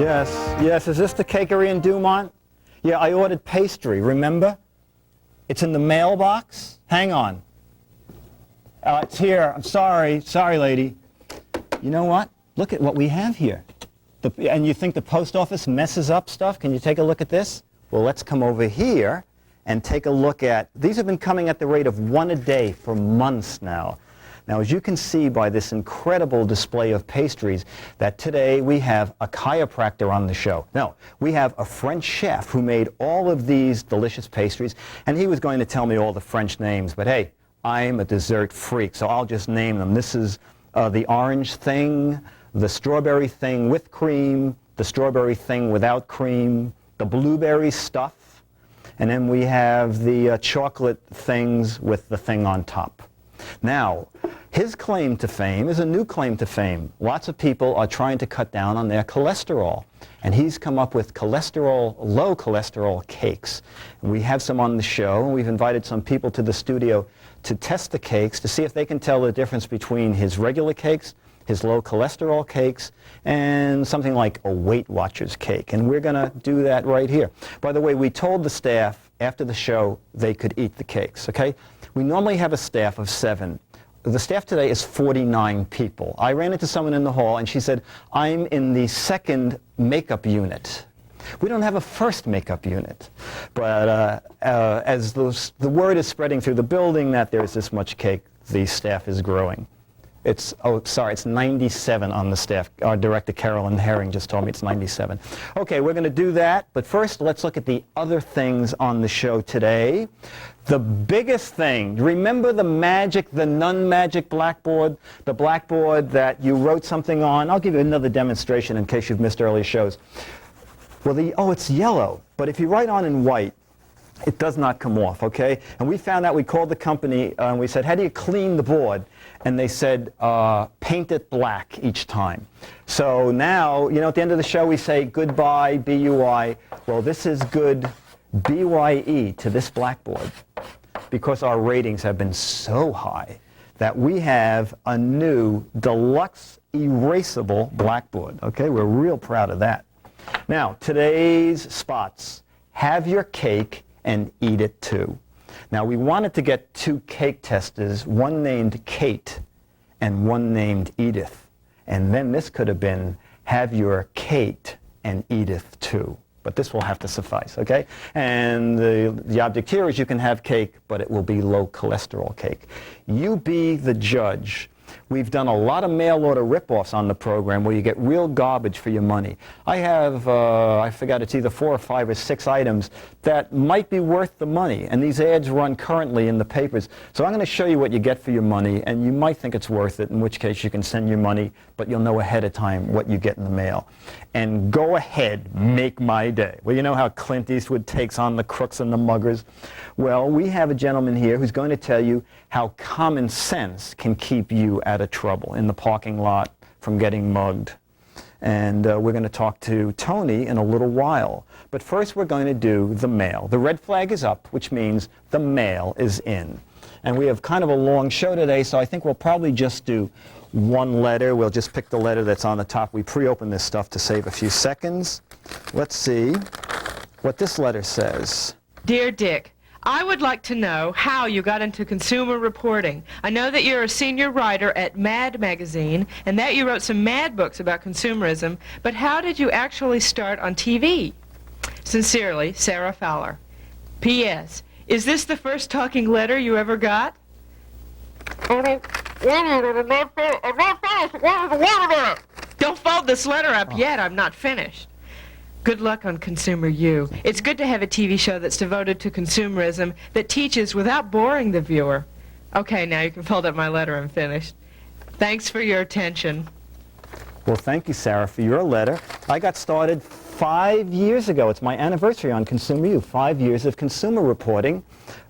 Yes, yes. Is this the Cakery in Dumont? Yeah, I ordered pastry, remember? It's in the mailbox. Hang on. It's here. I'm sorry. Sorry, lady. You know what? Look at what we have here. And you think the post office messes up stuff? Can you take a look at this? Well, let's come over here and take a look at... These have been coming at the rate of 1 a day for months now. Now, as you can see by this incredible display of pastries, that today we have a chiropractor on the show. No, we have a French chef who made all of these delicious pastries, and he was going to tell me all the French names, but hey, I'm a dessert freak, so I'll just name them. This is the orange thing, the strawberry thing with cream, the strawberry thing without cream, the blueberry stuff, and then we have the chocolate things with the thing on top. Now, his claim to fame is a new claim to fame. Lots of people are trying to cut down on their cholesterol, and he's come up with low cholesterol cakes. And we have some on the show, and we've invited some people to the studio to test the cakes to see if they can tell the difference between his regular cakes, his low cholesterol cakes, and something like a Weight Watchers cake. And we're going to do that right here. By the way, we told the staff after the show they could eat the cakes, okay? We normally have a staff of 7. The staff today is 49 people. I ran into someone in the hall and she said, I'm in the 2nd makeup unit. We don't have a 1st makeup unit. But as the word is spreading through the building that there's this much cake, the staff is growing. It's 97 on the staff. Our director, Carolyn Herring, just told me it's 97. Okay, we're going to do that, but first let's look at the other things on the show today. The biggest thing, remember the magic, the non-magic blackboard? The blackboard that you wrote something on? I'll give you another demonstration in case you've missed earlier shows. Well, it's yellow, but if you write on in white, it does not come off, okay? And we found out, we called the company, and we said, how do you clean the board? And they said, paint it black each time. So now, you know, at the end of the show, we say goodbye, B-U-I. Well, this is good B-Y-E to this blackboard because our ratings have been so high that we have a new deluxe erasable blackboard, okay? We're real proud of that. Now, today's spots. Have your cake and eat it too. Now, we wanted to get 2 cake testers, one named Kate and one named Edith. And then this could have been, have your Kate and Edith too. But this will have to suffice, okay? And the object here is you can have cake, but it will be low cholesterol cake. You be the judge. We've done a lot of mail order rip-offs on the program where you get real garbage for your money. I have, I forgot, it's either 4 or 5 or 6 items that might be worth the money. And these ads run currently in the papers. So I'm going to show you what you get for your money, and you might think it's worth it, in which case you can send your money, but you'll know ahead of time what you get in the mail. And go ahead, make my day. Well, you know how Clint Eastwood takes on the crooks and the muggers? Well, we have a gentleman here who's going to tell you how common sense can keep you out of trouble in the parking lot from getting mugged. And we're going to talk to Tony in a little while. But first we're going to do the mail. The red flag is up, which means the mail is in. And we have kind of a long show today, so I think we'll probably just do one letter. We'll just pick the letter that's on the top. We pre-open this stuff to save a few seconds. Let's see what this letter says. Dear Dick, I would like to know how you got into consumer reporting. I know that you're a senior writer at Mad Magazine and that you wrote some mad books about consumerism, but how did you actually start on TV? Sincerely, Sarah Fowler. P.S. Is this the first talking letter you ever got? Don't fold this letter up yet. I'm not finished. Good luck on Consumer U. It's good to have a TV show that's devoted to consumerism that teaches without boring the viewer. Okay, now you can fold up my letter. I'm finished. Thanks for your attention. Well, thank you, Sarah, for your letter. I got started 5 years ago. It's my anniversary on Consumer U, 5 years of consumer reporting,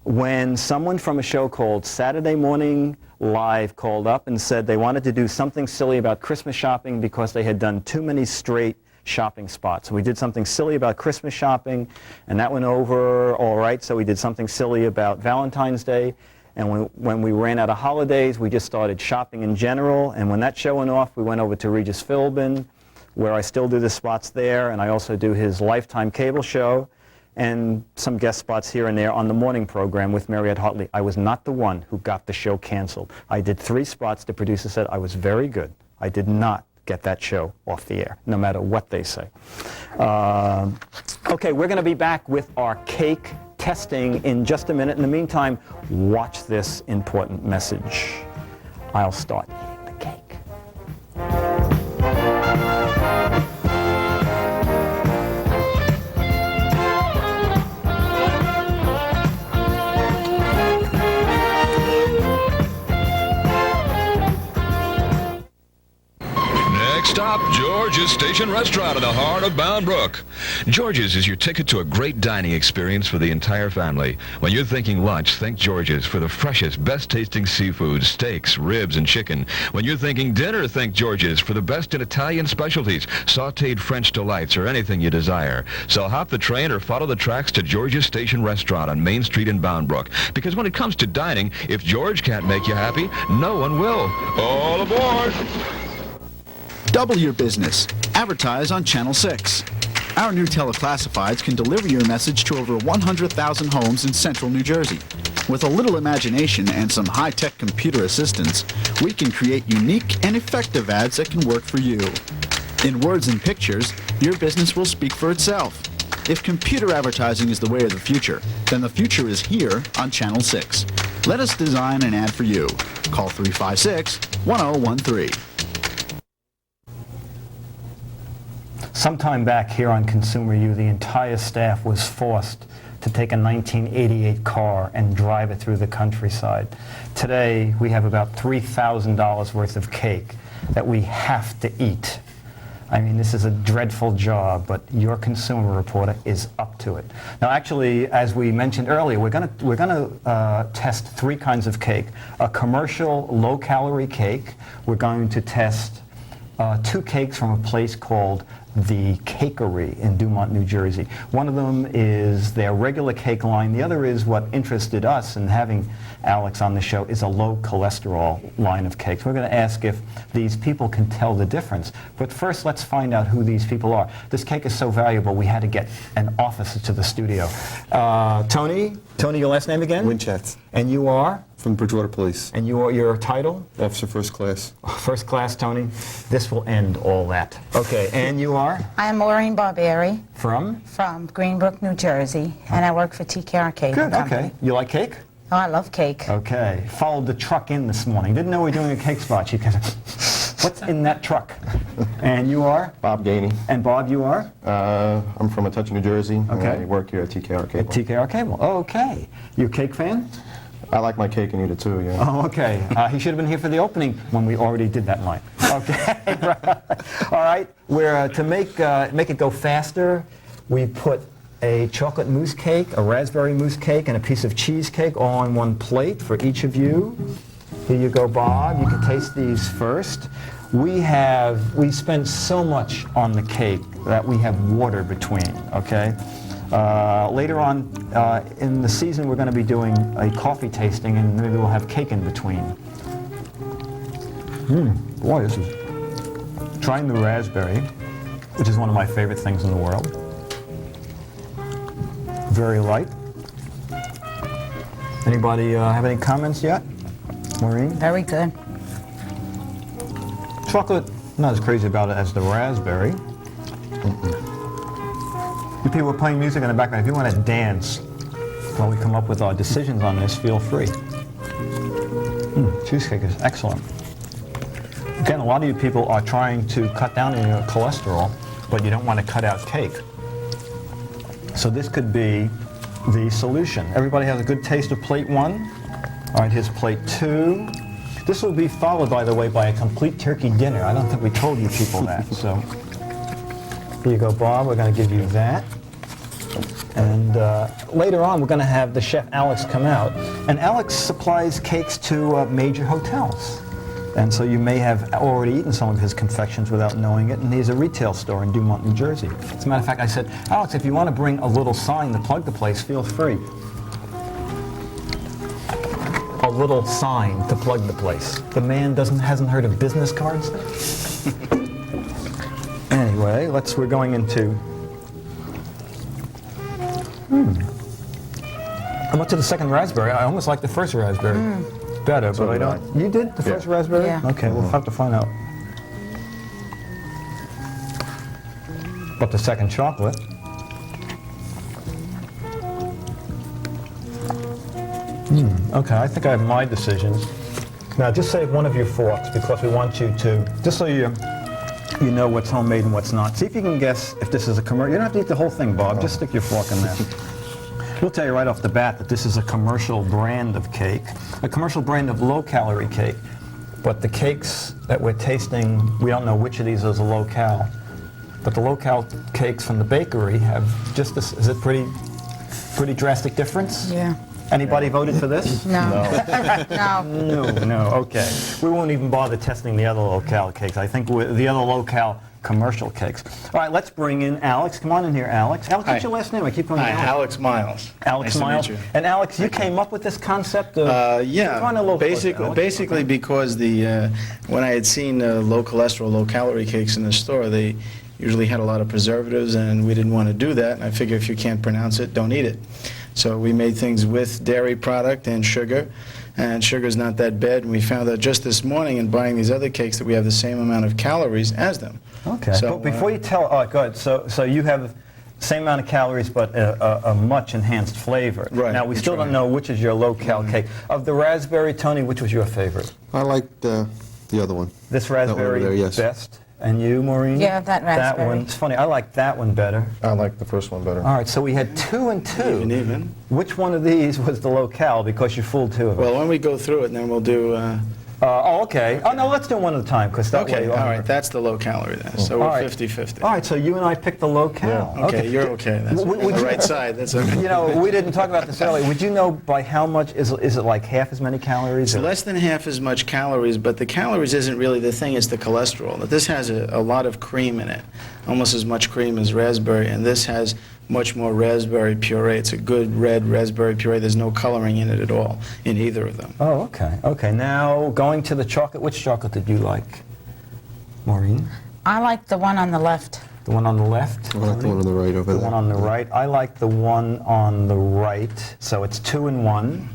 when someone from a show called Saturday Morning Live called up and said they wanted to do something silly about Christmas shopping because they had done too many straight shopping spots. We did something silly about Christmas shopping, and that went over all right. So we did something silly about Valentine's Day, and when we ran out of holidays, we just started shopping in general. And when that show went off, we went over to Regis Philbin. where I still do the spots there, and I also do his Lifetime cable show and some guest spots here and there on the morning program with Mariette Hartley. I was not the one who got the show canceled. I did 3 spots. The producer said I was very good. I did not get that show off the air, no matter what they say. Okay, we're going to be back with our cake testing in just a minute. In the meantime, watch this important message. I'll start eating the cake. Stop George's Station Restaurant in the heart of Bound Brook. George's is your ticket to a great dining experience for the entire family. When you're thinking lunch, think George's for the freshest, best-tasting seafood, steaks, ribs, and chicken. When you're thinking dinner, think George's for the best in Italian specialties, sautéed French delights, or anything you desire. So hop the train or follow the tracks to George's Station Restaurant on Main Street in Bound Brook. Because when it comes to dining, if George can't make you happy, no one will. All aboard! Double your business. Advertise on Channel 6. Our new teleclassifieds can deliver your message to over 100,000 homes in central New Jersey. With a little imagination and some high-tech computer assistance, we can create unique and effective ads that can work for you. In words and pictures, your business will speak for itself. If computer advertising is the way of the future, then the future is here on Channel 6. Let us design an ad for you. Call 356-1013. Sometime back here on Consumer U, the entire staff was forced to take a 1988 car and drive it through the countryside. Today, we have about $3,000 worth of cake that we have to eat. I mean, this is a dreadful job, but your consumer reporter is up to it. Now, actually, as we mentioned earlier, we're going to test 3 kinds of cake. A commercial low-calorie cake. We're going to test 2 cakes from a place called The Cakery in Dumont, New Jersey. One of them is their regular cake line. The other is what interested us in having Alex on the show, is a low cholesterol line of cakes. We're going to ask if these people can tell the difference. But first, let's find out who these people are. This cake is so valuable, we had to get an officer to the studio. Tony, your last name again? Winchat. And you are? From Bridgewater Police. And your title? Officer First Class. First class, Tony. This will end all that. Okay, and you are? I am Maureen Barberi From? from Greenbrook, New Jersey, and I work for TKR Cake Good, Company. okay. You like cake? Oh, I love cake. Okay. Followed the truck in this morning. Didn't know we were doing a cake spot. She kind of, what's in that truck? And you are? Bob Gainey. And Bob, you are? I'm from Metuchen, New Jersey. Okay. And I work here at TKR Cable. At TKR Cable. Okay. You a cake fan? I like my cake and eat it too, yeah. Oh, okay. He should have been here for the opening when we already did that line. Okay. All right. We're to make it go faster, we put a chocolate mousse cake, a raspberry mousse cake, and a piece of cheesecake all on one plate for each of you. Here you go, Bob. You can taste these first. We spend so much on the cake that we have water between, okay? Later on in the season, we're going to be doing a coffee tasting, and maybe we'll have cake in between. Boy, this is... Trying the raspberry, which is one of my favorite things in the world. Very light. Anybody have any comments yet? Maureen? Very good. Chocolate, not as crazy about it as the raspberry. You people are playing music in the background. If you want to dance while we come up with our decisions on this, feel free. Cheesecake is excellent. Again, a lot of you people are trying to cut down on your cholesterol, but you don't want to cut out cake. So this could be the solution. Everybody has a good taste of plate 1. All right, here's plate 2. This will be followed, by the way, by a complete turkey dinner. I don't think we told you people that, so. Here you go, Bob. We're going to give you that. And later on, we're going to have the chef Alex come out. And Alex supplies cakes to major hotels. And so you may have already eaten some of his confections without knowing it. And he's a retail store in Dumont, New Jersey. As a matter of fact, I said, Alex, if you want to bring a little sign to plug the place, feel free. A little sign to plug the place. The man hasn't heard of business cards? Anyway. anyway, we're going into... I went to the second raspberry. I almost like the first raspberry better, but I did I. don't... You did? The first raspberry? Yeah. Okay, we'll have to find out. But the second chocolate... Okay, I think I have my decisions. Now, just save one of your forks because we want you to, just so you know what's homemade and what's not. See if you can guess if this is a commercial. You don't have to eat the whole thing, Bob. Just stick your fork in there. We'll tell you right off the bat that this is a commercial brand of cake, a commercial brand of low-calorie cake. But the cakes that we're tasting, we don't know which of these is a low-cal. But the low-cal cakes from the bakery have just this, is it pretty drastic difference? Yeah. Anybody voted for this? No. No. No, okay. We won't even bother testing the other low-cal cakes. I think the other low-cal commercial cakes. All right, let's bring in Alex. Come on in here, Alex. Alex, what's Hi. your last name? I keep going Hi, Alex. Alex Miles. Alex Nice Miles. to meet you. And Alex, you came up with this concept of... Come on a little closer, Alex. Basically because when I had seen low cholesterol, low calorie cakes in the store, they usually had a lot of preservatives, and we didn't want to do that. And I figure if you can't pronounce it, don't eat it. So we made things with dairy product and sugar's not that bad. And we found out just this morning in buying these other cakes that we have the same amount of calories as them. Okay. So, But before you tell... All right, go ahead. So you have the same amount of calories, but a much enhanced flavor. Right, Now, we that's still don't right. know which is your low-cal cake. Of the raspberry, Tony, which was your favorite? I like the other one. This one over raspberry there, yes. best. And you, Maureen? Yeah, that That raspberry. one. It's funny. I like that one better. I like the first one better. All right, so we had 2 and 2. Even. Which one of these was the low-cal? Because you fooled 2 of them. Well, when we go through it, then we'll do... Okay. Oh, no, let's do one at a time, because that okay, way... all right, that's the low calorie then. So All we're right. 50-50. All right, so you and I picked the low-cal. Yeah. Okay, you're okay. That's Would on the you- right side. That's okay. You know, we didn't talk about this earlier. Would you know by how much? Is it like half as many calories? It's or- less than half as much calories, but the calories isn't really the thing, it's the cholesterol. This has a lot of cream in it, almost as much cream as raspberry, and this has much more raspberry puree. It's a good red raspberry puree. There's no coloring in it at all, in either of them. Oh, okay. Okay, now going to the chocolate. Which chocolate did you like, Maureen? I like the one on the left. The one on the left? I like the one on the right over The there. one on the right. I like the one on the right. So it's 2 and 1.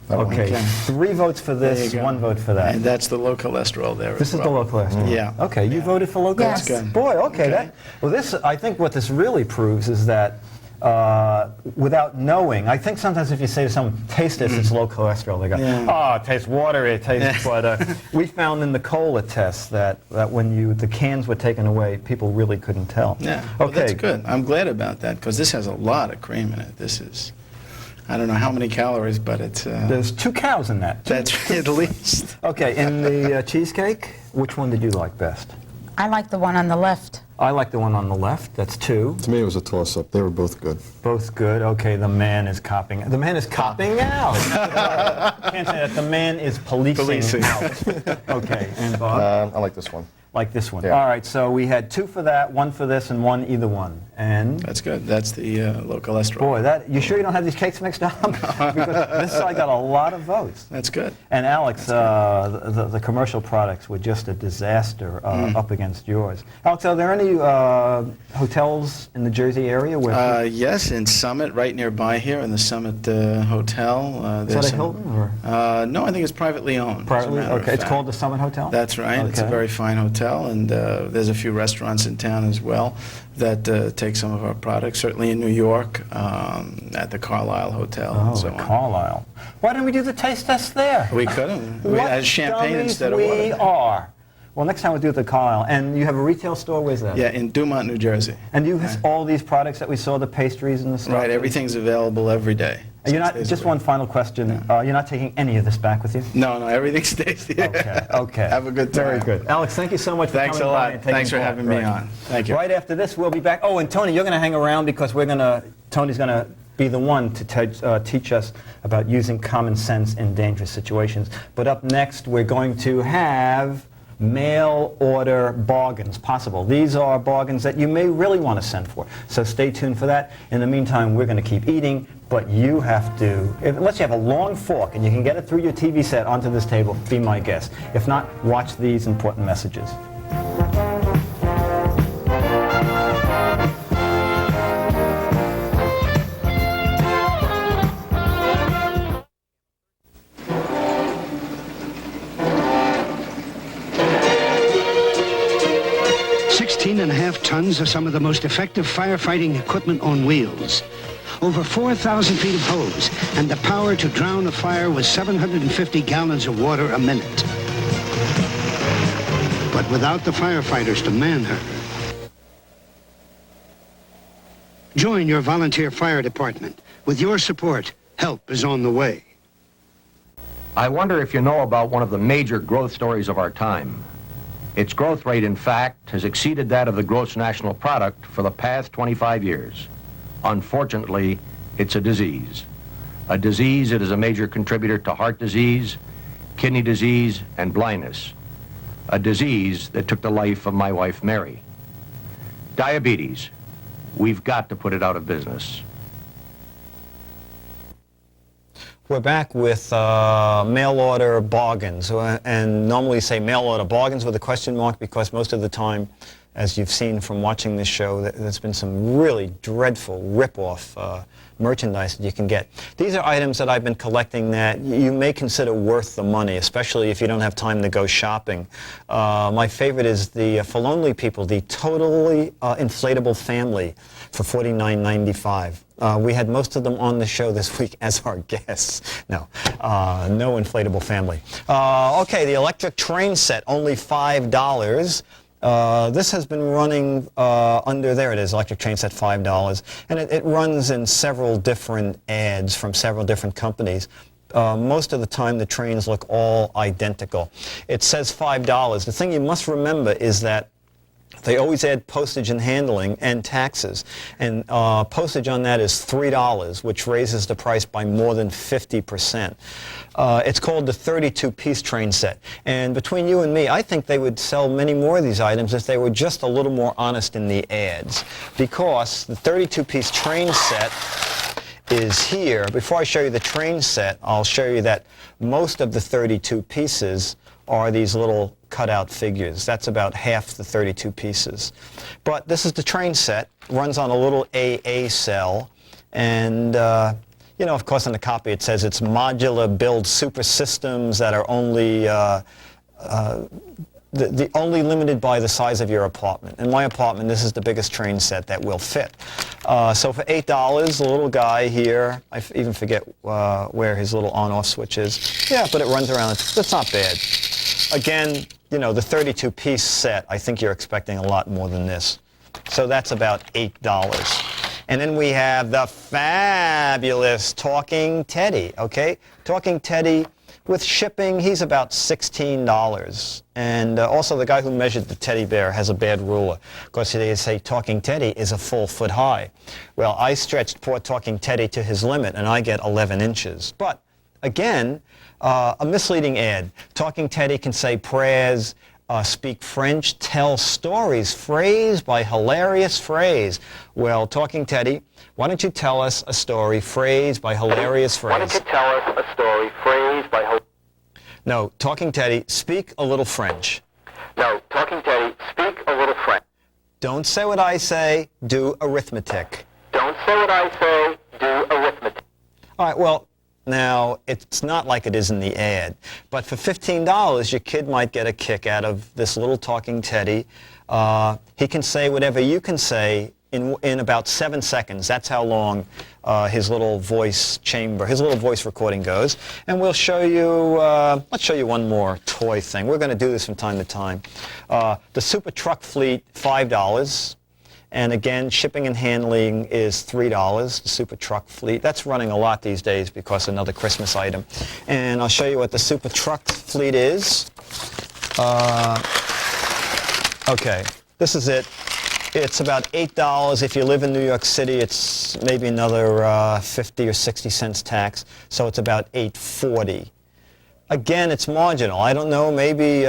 Okay, Okay. 3 votes for There this, you go. 1 vote for that. And that's the low cholesterol there. This as is the well. low cholesterol. Yeah. Okay, you voted for low cholesterol. Yes. That's good. Boy, okay. Okay. I think what this really proves is that without knowing, I think sometimes if you say to someone, taste this, it's low cholesterol, they go, Yeah. oh, it tastes watery, it tastes, but we found in the cola test that when the cans were taken away, people really couldn't tell. Yeah, well, Okay. that's good. I'm glad about that, because this has a lot of cream in it. This is, I don't know how many calories, but it's, There's 2 cows in that. that's at least. Okay, in the cheesecake, which one did you like best? I like the one on the left. I like the one on the left. That's 2. To me, it was a toss-up. They were both good. Both good. Okay, the man is copping. The man is copping out. Can't say that. The man is policing. out. Okay, and Bob? I like this one. Like this one. Yeah. All right, so we had 2 for that, 1 for this, and 1 either one. And That's good. That's the low cholesterol. boy, you sure you don't have these cakes mixed up? Because this side got a lot of votes. That's good. And Alex, the commercial products were just a disaster up against yours. Alex, are there any hotels in the Jersey area where? Yes, in Summit, right nearby here, in the Summit Hotel. Is that a Hilton or? No, I think it's privately owned. as a Privately? matter of Okay, it's fact. called the Summit Hotel? That's right. It's a Okay. very fine hotel, and there's a few restaurants in town as well that take some of our products. Certainly in New York, at the Carlisle Hotel, Oh, and so at on. Carlisle. Why didn't we do the taste test there? We could have. We What had champagne dummies instead of we water. are. Well, next time we'll do it at the Carlisle. And you have a retail store? Where's that? Yeah, in Dumont, New Jersey. And you have all these products that we saw, the pastries and the stuff? Right, everything's available every day. And you're 6 not, days a just week. one final question. You're not taking any of this back with you? No, everything stays here. Okay, okay. Have a good time. Very good. Alex, thank you so much for Thanks a coming by lot. and taking Thanks for part. having me Right. on. Thank you. Right after this, we'll be back. Oh, and Tony, you're going to hang around because Tony's going to be the one to teach us about using common sense in dangerous situations. But up next, we're going to have mail order bargains possible. These are bargains that you may really want to send for. So stay tuned for that. In the meantime, we're going to keep eating, but you have to, unless you have a long fork and you can get it through your TV set onto this table, be my guest. If not, watch these important messages. 13.5 tons of some of the most effective firefighting equipment on wheels. Over 4,000 feet of hose, and the power to drown a fire with 750 gallons of water a minute. But without the firefighters to man her. Join your volunteer fire department. With your support, help is on the way. I wonder if you know about one of the major growth stories of our time. Its growth rate, in fact, has exceeded that of the gross national product for the past 25 years. Unfortunately, it's a disease. A disease that is a major contributor to heart disease, kidney disease, and blindness. A disease that took the life of my wife, Mary. Diabetes. We've got to put it out of business. We're back with mail order bargains, and normally say mail order bargains with a question mark because most of the time, as you've seen from watching this show, there's been some really dreadful rip-off merchandise that you can get. These are items that I've been collecting that you may consider worth the money, especially if you don't have time to go shopping. My favorite is for lonely people, the totally inflatable family for $49.95. We had most of them on the show this week as our guests. No inflatable family. Okay, the electric train set, only $5. This has been running there it is, electric train set, $5. And it runs in several different ads from several different companies. Most of the time the trains look all identical. It says $5. The thing you must remember is that they always add postage and handling and taxes. And postage on that is $3, which raises the price by more than 50%. It's called the 32-piece train set. And between you and me, I think they would sell many more of these items if they were just a little more honest in the ads. Because the 32-piece train set is here. Before I show you the train set, I'll show you that most of the 32 pieces are these little cutout figures. That's about half the 32 pieces. But this is the train set, runs on a little AA cell, and you know, of course, in the copy it says it's modular build super systems that are only only limited by the size of your apartment. In my apartment, this is the biggest train set that will fit. So for $8, the little guy here, I even forget where his little on-off switch is. Yeah, but it runs around. That's not bad. Again, you know, the 32-piece set, I think you're expecting a lot more than this. So that's about $8. And then we have the fabulous Talking Teddy, okay? Talking Teddy, with shipping, he's about $16. And also the guy who measured the teddy bear has a bad ruler, because they say Talking Teddy is a full foot high. Well, I stretched poor Talking Teddy to his limit, and I get 11 inches. But again, a misleading ad. Talking Teddy can say prayers, speak French, tell stories, phrase by hilarious phrase. Well, Talking Teddy, why don't you tell us a story, phrase by hilarious phrase? Why don't you tell us a story, phrase by No, Talking Teddy, speak a little French. No, Talking Teddy, speak a little French. Don't say what I say, do arithmetic. Don't say what I say, do arithmetic. All right, well, now, it's not like it is in the ad, but for $15, your kid might get a kick out of this little Talking Teddy. He can say whatever you can say in about 7 seconds. That's how long his little voice chamber, his little voice recording goes. And we'll show you, let's show you one more toy thing. We're going to do this from time to time. The Super Truck Fleet, $5. And again, shipping and handling is $3, the Super Truck Fleet. That's running a lot these days because another Christmas item. And I'll show you what the Super Truck Fleet is. Okay, this is it. It's about $8. If you live in New York City, it's maybe another 50 or 60 cents tax. So it's about $8.40. Again, it's marginal. I don't know, maybe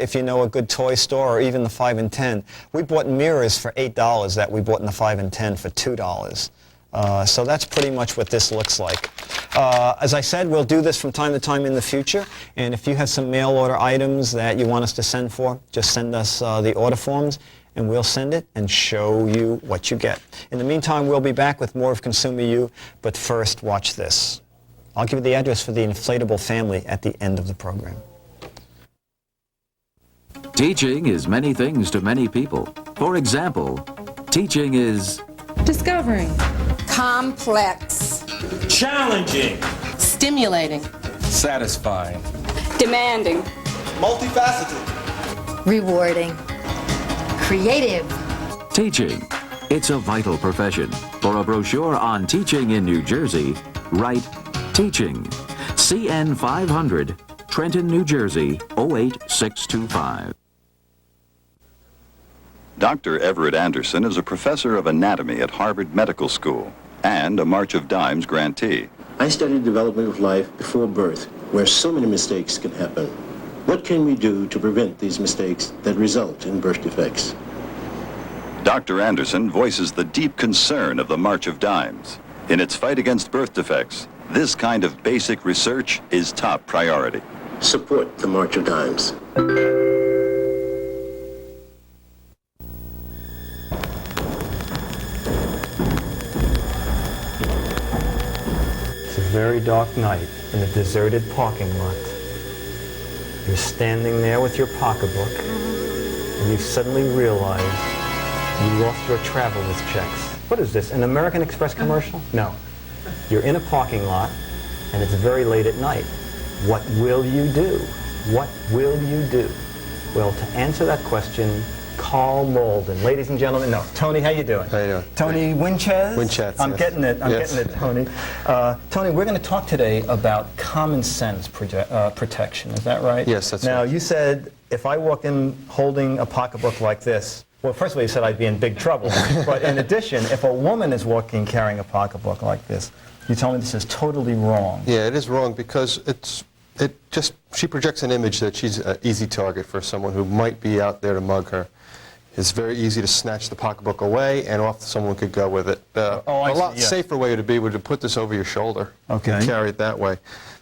if you know a good toy store or even the 5 and 10. We bought mirrors for $8 that we bought in the 5 and 10 for $2. So that's pretty much what this looks like. As I said, we'll do this from time to time in the future. And if you have some mail order items that you want us to send for, just send us the order forms and we'll send it and show you what you get. In the meantime, we'll be back with more of Consumer U, but first, watch this. I'll give you the address for the inflatable family at the end of the program. Teaching is many things to many people. For example, teaching is Discovering. Complex. Challenging. Stimulating. Satisfying. Demanding. Multifaceted. Rewarding. Creative. teaching. It's a vital profession. For a brochure on teaching in New Jersey, write Teaching. CN 500, Trenton, New Jersey, 08625. Dr. Everett Anderson is a professor of anatomy at Harvard Medical School and a March of Dimes grantee. I studied development of life before birth, where so many mistakes can happen. What can we do to prevent these mistakes that result in birth defects? Dr. Anderson voices the deep concern of the March of Dimes. In its fight against birth defects, this kind of basic research is top priority. Support the March of Dimes. It's a very dark night in a deserted parking lot. You're standing there with your pocketbook, and you suddenly realize you lost your traveler's checks. What is this, an American Express commercial? No. You're in a parking lot, and it's very late at night. What will you do? What will you do? Well, to answer that question, Carl Malden. Ladies and gentlemen, no, Tony, how you doing? How you doing? Tony Winchez? Winchez, I'm yes. getting it, Yes. Tony. Tony, we're going to talk today about common sense protection, is that right? Yes, that's now, right. you said if I walk in holding a pocketbook like this, well, first of all, you said I'd be in big trouble. But in addition, if a woman is walking carrying a pocketbook like this, you told me this is totally wrong. Yeah, it is wrong because she projects an image that she's an easy target for someone who might be out there to mug her. It's very easy to snatch the pocketbook away, and off someone could go with it. A lot safer way to be would to put this over your shoulder. Okay. And carry it that way.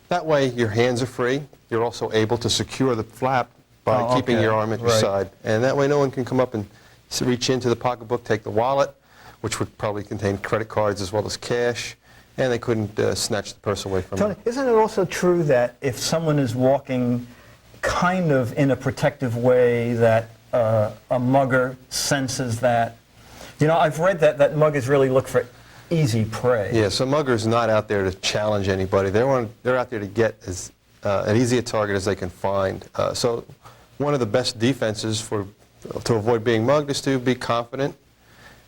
That way, your hands are free. You're also able to secure the flap by keeping your arm at your side. And that way, no one can come up and reach into the pocketbook, take the wallet, which would probably contain credit cards as well as cash, and they couldn't snatch the purse away from Tony, them. isn't it also true that if someone is walking kind of in a protective way that a mugger senses that? You know, I've read that muggers really look for easy prey. Yeah, so muggers not out there to challenge anybody. They're out there to get as an easy a target as they can find. So one of the best defenses to avoid being mugged is to be confident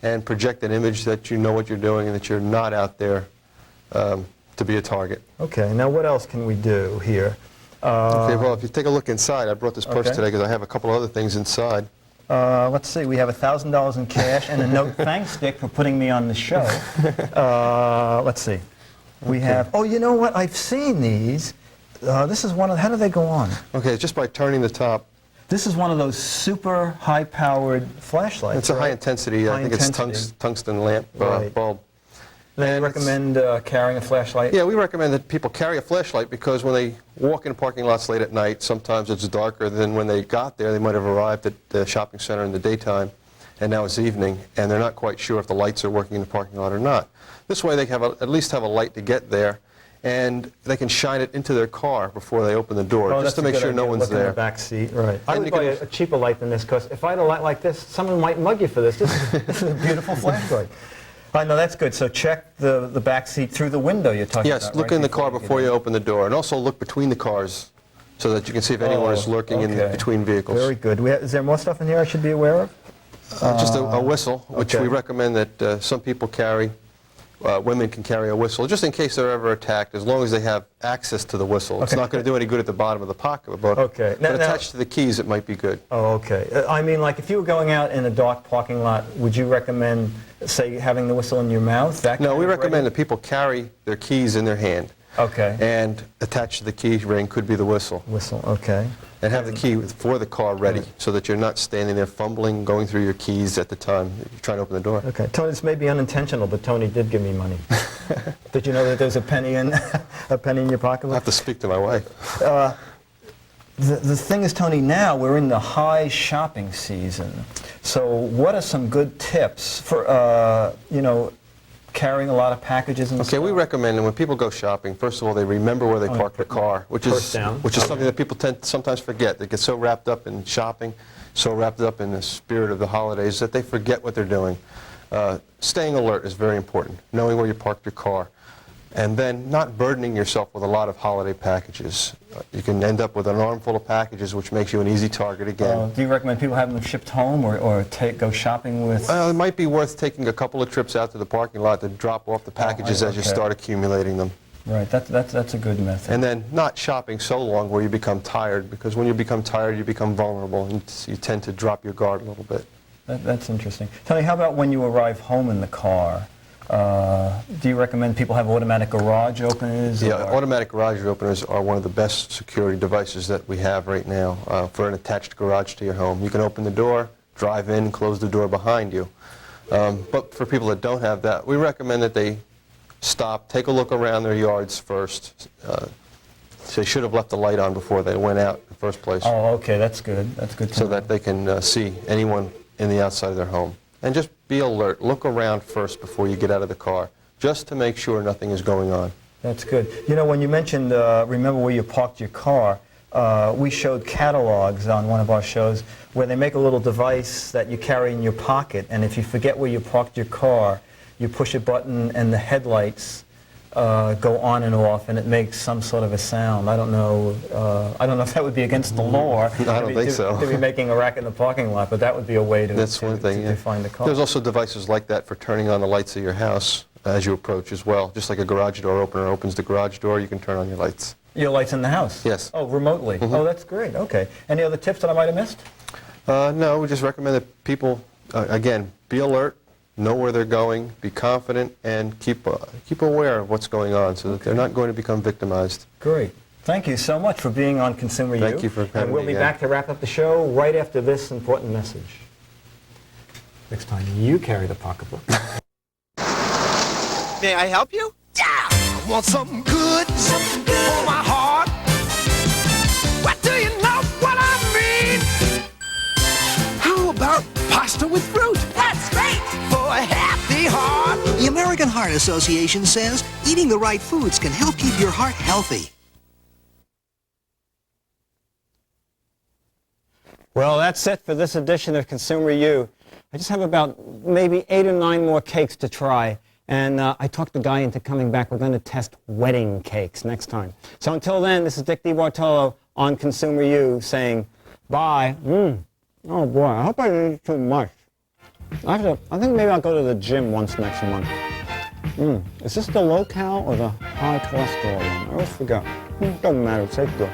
and project an image that you know what you're doing and that you're not out there to be a target. Okay, now what else can we do here? Okay, well, if you take a look inside, I brought this purse today because I have a couple other things inside. Let's see, we have $1,000 in cash and a note thanks, Dick, for putting me on the show. Let's see. We have, oh, you know what? I've seen these. This is one of, how do they go on? Okay, just by turning the top. This is one of those super high-powered flashlights. It's a high-intensity, I think it's tungsten lamp bulb. They recommend carrying a flashlight? Yeah, we recommend that people carry a flashlight because when they walk in parking lots late at night, sometimes it's darker than when they got there. They might have arrived at the shopping center in the daytime, and now it's evening, and they're not quite sure if the lights are working in the parking lot or not. This way they have at least have a light to get there, and they can shine it into their car before they open the door, just to make sure no one's there. In the back seat, right. I would buy a cheaper light than this, because if I had a light like this, someone might mug you for this. This is a beautiful flashlight. I know, that's good. So check the back seat through the window you're talking about. Yes, look in the car before you open the door, and also look between the cars so that you can see if anyone is lurking in between vehicles. Very good. Is there more stuff in here I should be aware of? Just a whistle, which we recommend that some people carry. Women can carry a whistle, just in case they're ever attacked, as long as they have access to the whistle. It's not going to do any good at the bottom of the pocketbook. Okay. But attached to the keys, it might be good. Oh, okay. I mean, like, if you were going out in a dark parking lot, would you recommend, say, having the whistle in your mouth? No, we recommend that people carry their keys in their hand. Okay. And attached to the key ring could be the whistle. Whistle, okay. And have the key for the car ready so that you're not standing there fumbling, going through your keys at the time you're trying to open the door. Okay. Tony, this may be unintentional, but Tony did give me money. Did you know that there's a penny in your pocketbook? I have to speak to my wife. The thing is, Tony, now we're in the high shopping season. So what are some good tips for, carrying a lot of packages and Okay, we recommend that when people go shopping, first of all, they remember where they park their car, which purse is down. something that people tend to sometimes forget. They get so wrapped up in shopping, so wrapped up in the spirit of the holidays that they forget what they're doing. Staying alert is very important, knowing where you parked your car, and then not burdening yourself with a lot of holiday packages. You can end up with an armful of packages, which makes you an easy target again. Do you recommend people having them shipped home or go shopping with? It might be worth taking a couple of trips out to the parking lot to drop off the packages as you start accumulating them. Right, that's a good method. And then not shopping so long where you become tired, because when you become tired, you become vulnerable, and you tend to drop your guard a little bit. That's interesting. Tell me, how about when you arrive home in the car? Do you recommend people have automatic garage openers? Yeah, automatic garage openers are one of the best security devices that we have right now for an attached garage to your home. You can open the door, drive in, close the door behind you. But for people that don't have that, we recommend that they stop, take a look around their yards first. They should have left the light on before they went out in the first place. Oh, okay, that's good. That's good to So know. that they can see anyone in the outside of their home. And just be alert. Look around first before you get out of the car, just to make sure nothing is going on. That's good. You know, when you mentioned remember where you parked your car, we showed catalogs on one of our shows where they make a little device that you carry in your pocket, and if you forget where you parked your car, you push a button and the headlights go on and off, and it makes some sort of a sound. I don't know if that would be against the law. I don't think so. To be making a racket in the parking lot, but that would be a way to, That's one thing, yeah. to find the car. There's also devices like that for turning on the lights of your house as you approach as well. Just like a garage door opener opens the garage door, you can turn on your lights. Your lights in the house? Yes. Oh, remotely? Oh, that's great. Okay. Any other tips that I might have missed? No, we just recommend that people, again, be alert, know where they're going, be confident, and keep aware of what's going on so that they're not going to become victimized. Great. Thank you so much for being on Consumer Thank you for having And we'll me be again. back to wrap up the show right after this important message. Next time, you carry the pocketbook. May I help you? Yeah! I want something good for my heart. What do you know what I mean? How about pasta with fruit? That's great! For a happy heart. The American Heart Association says eating the right foods can help keep your heart healthy. Well, that's it for this edition of Consumer U. I just have about maybe 8 or 9 more cakes to try. And I talked the guy into coming back. We're going to test wedding cakes next time. So until then, this is Dick DeBartolo on Consumer U saying bye. Oh boy, I hope I didn't eat too much. I think maybe I'll go to the gym once next month. Is this the low-cal or the high cholesterol one? I always forget. Doesn't matter, it's safe to go.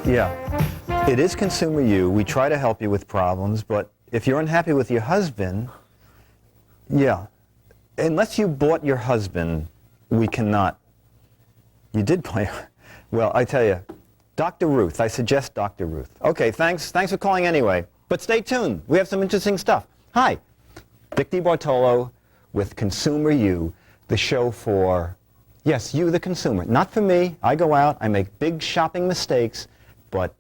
Yeah. It is Consumer U. We try to help you with problems, but if you're unhappy with your husband, yeah. Unless you bought your husband, we cannot. You did buy. Well, I tell you, Dr. Ruth. I suggest Dr. Ruth. Okay, thanks for calling anyway. But stay tuned. We have some interesting stuff. Hi, Dick DeBartolo with Consumer U, the show for, yes, you the consumer. Not for me. I go out, I make big shopping mistakes, but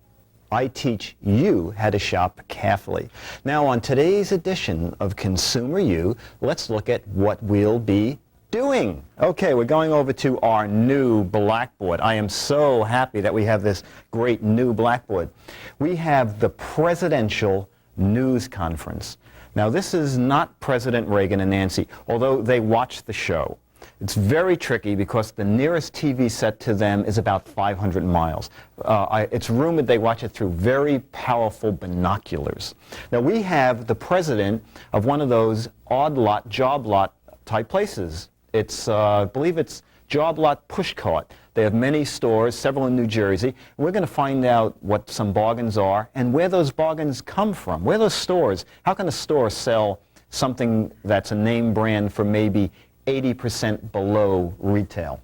I teach you how to shop carefully. Now, on today's edition of Consumer You, let's look at what we'll be doing. Okay, we're going over to our new blackboard. I am so happy that we have this great new blackboard. We have the Presidential News Conference. Now, this is not President Reagan and Nancy, although they watch the show. It's very tricky because the nearest TV set to them is about 500 miles. It's rumored they watch it through very powerful binoculars. Now, we have the president of one of those odd lot, job lot type places. I believe it's Job Lot Pushcart. They have many stores, several in New Jersey. We're going to find out what some bargains are and where those bargains come from. Where are those stores? How can a store sell something that's a name brand for maybe 80% below retail?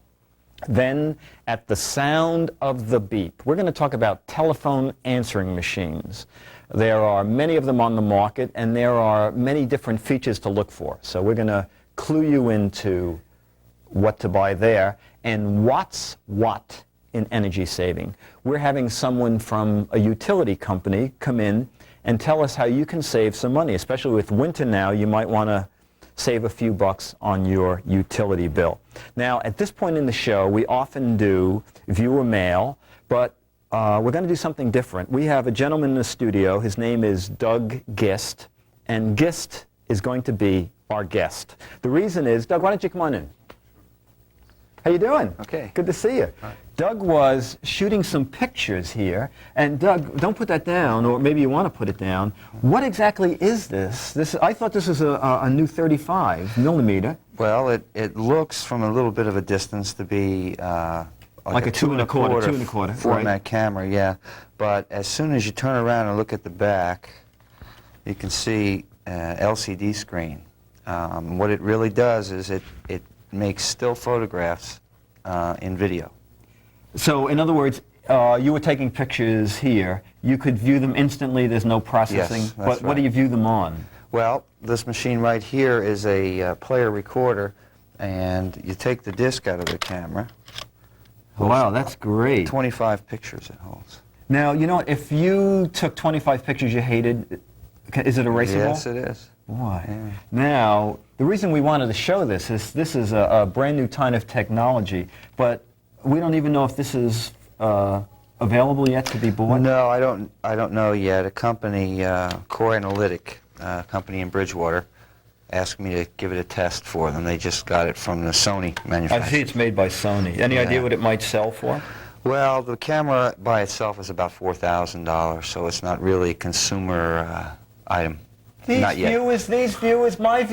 Then, at the sound of the beep, we're going to talk about telephone answering machines. There are many of them on the market, and there are many different features to look for. So we're going to clue you into what to buy there, and what's what in energy saving. We're having someone from a utility company come in and tell us how you can save some money, especially with winter now. You might want to save a few bucks on your utility bill. Now, at this point in the show, we often do viewer mail, but we're going to do something different. We have a gentleman in the studio. His name is Doug Gist, and Gist is going to be our guest. The reason is, Doug, why don't you come on in? How you doing? Okay. Good to see you. Doug was shooting some pictures here, and Doug, don't put that down, or maybe you want to put it down. What exactly is this? I thought this was a new 35 millimeter. Well, it looks from a little bit of a distance to be like a 2 1/4 format right? camera, yeah. But as soon as you turn around and look at the back, you can see LCD screen. What it really does is it makes still photographs in video. So, in other words, you were taking pictures here. You could view them instantly. There's no processing. Yes, that's But what right. do you view them on? Well, this machine right here is a player recorder, and you take the disc out of the camera. Wow, that's great. 25 pictures it holds. Now, you know, if you took 25 pictures you hated, is it erasable? Yes, it is. Why? Yeah. Now, the reason we wanted to show this is a brand new kind of technology, but we don't even know if this is available yet to be bought. No, I don't know yet. A company, Core Analytic, company in Bridgewater, asked me to give it a test for them. They just got it from the Sony manufacturer. I see it's made by Sony. Any idea what it might sell for? Well, the camera by itself is about $4,000, so it's not really a consumer item. These Not yet. viewers, my viewers, my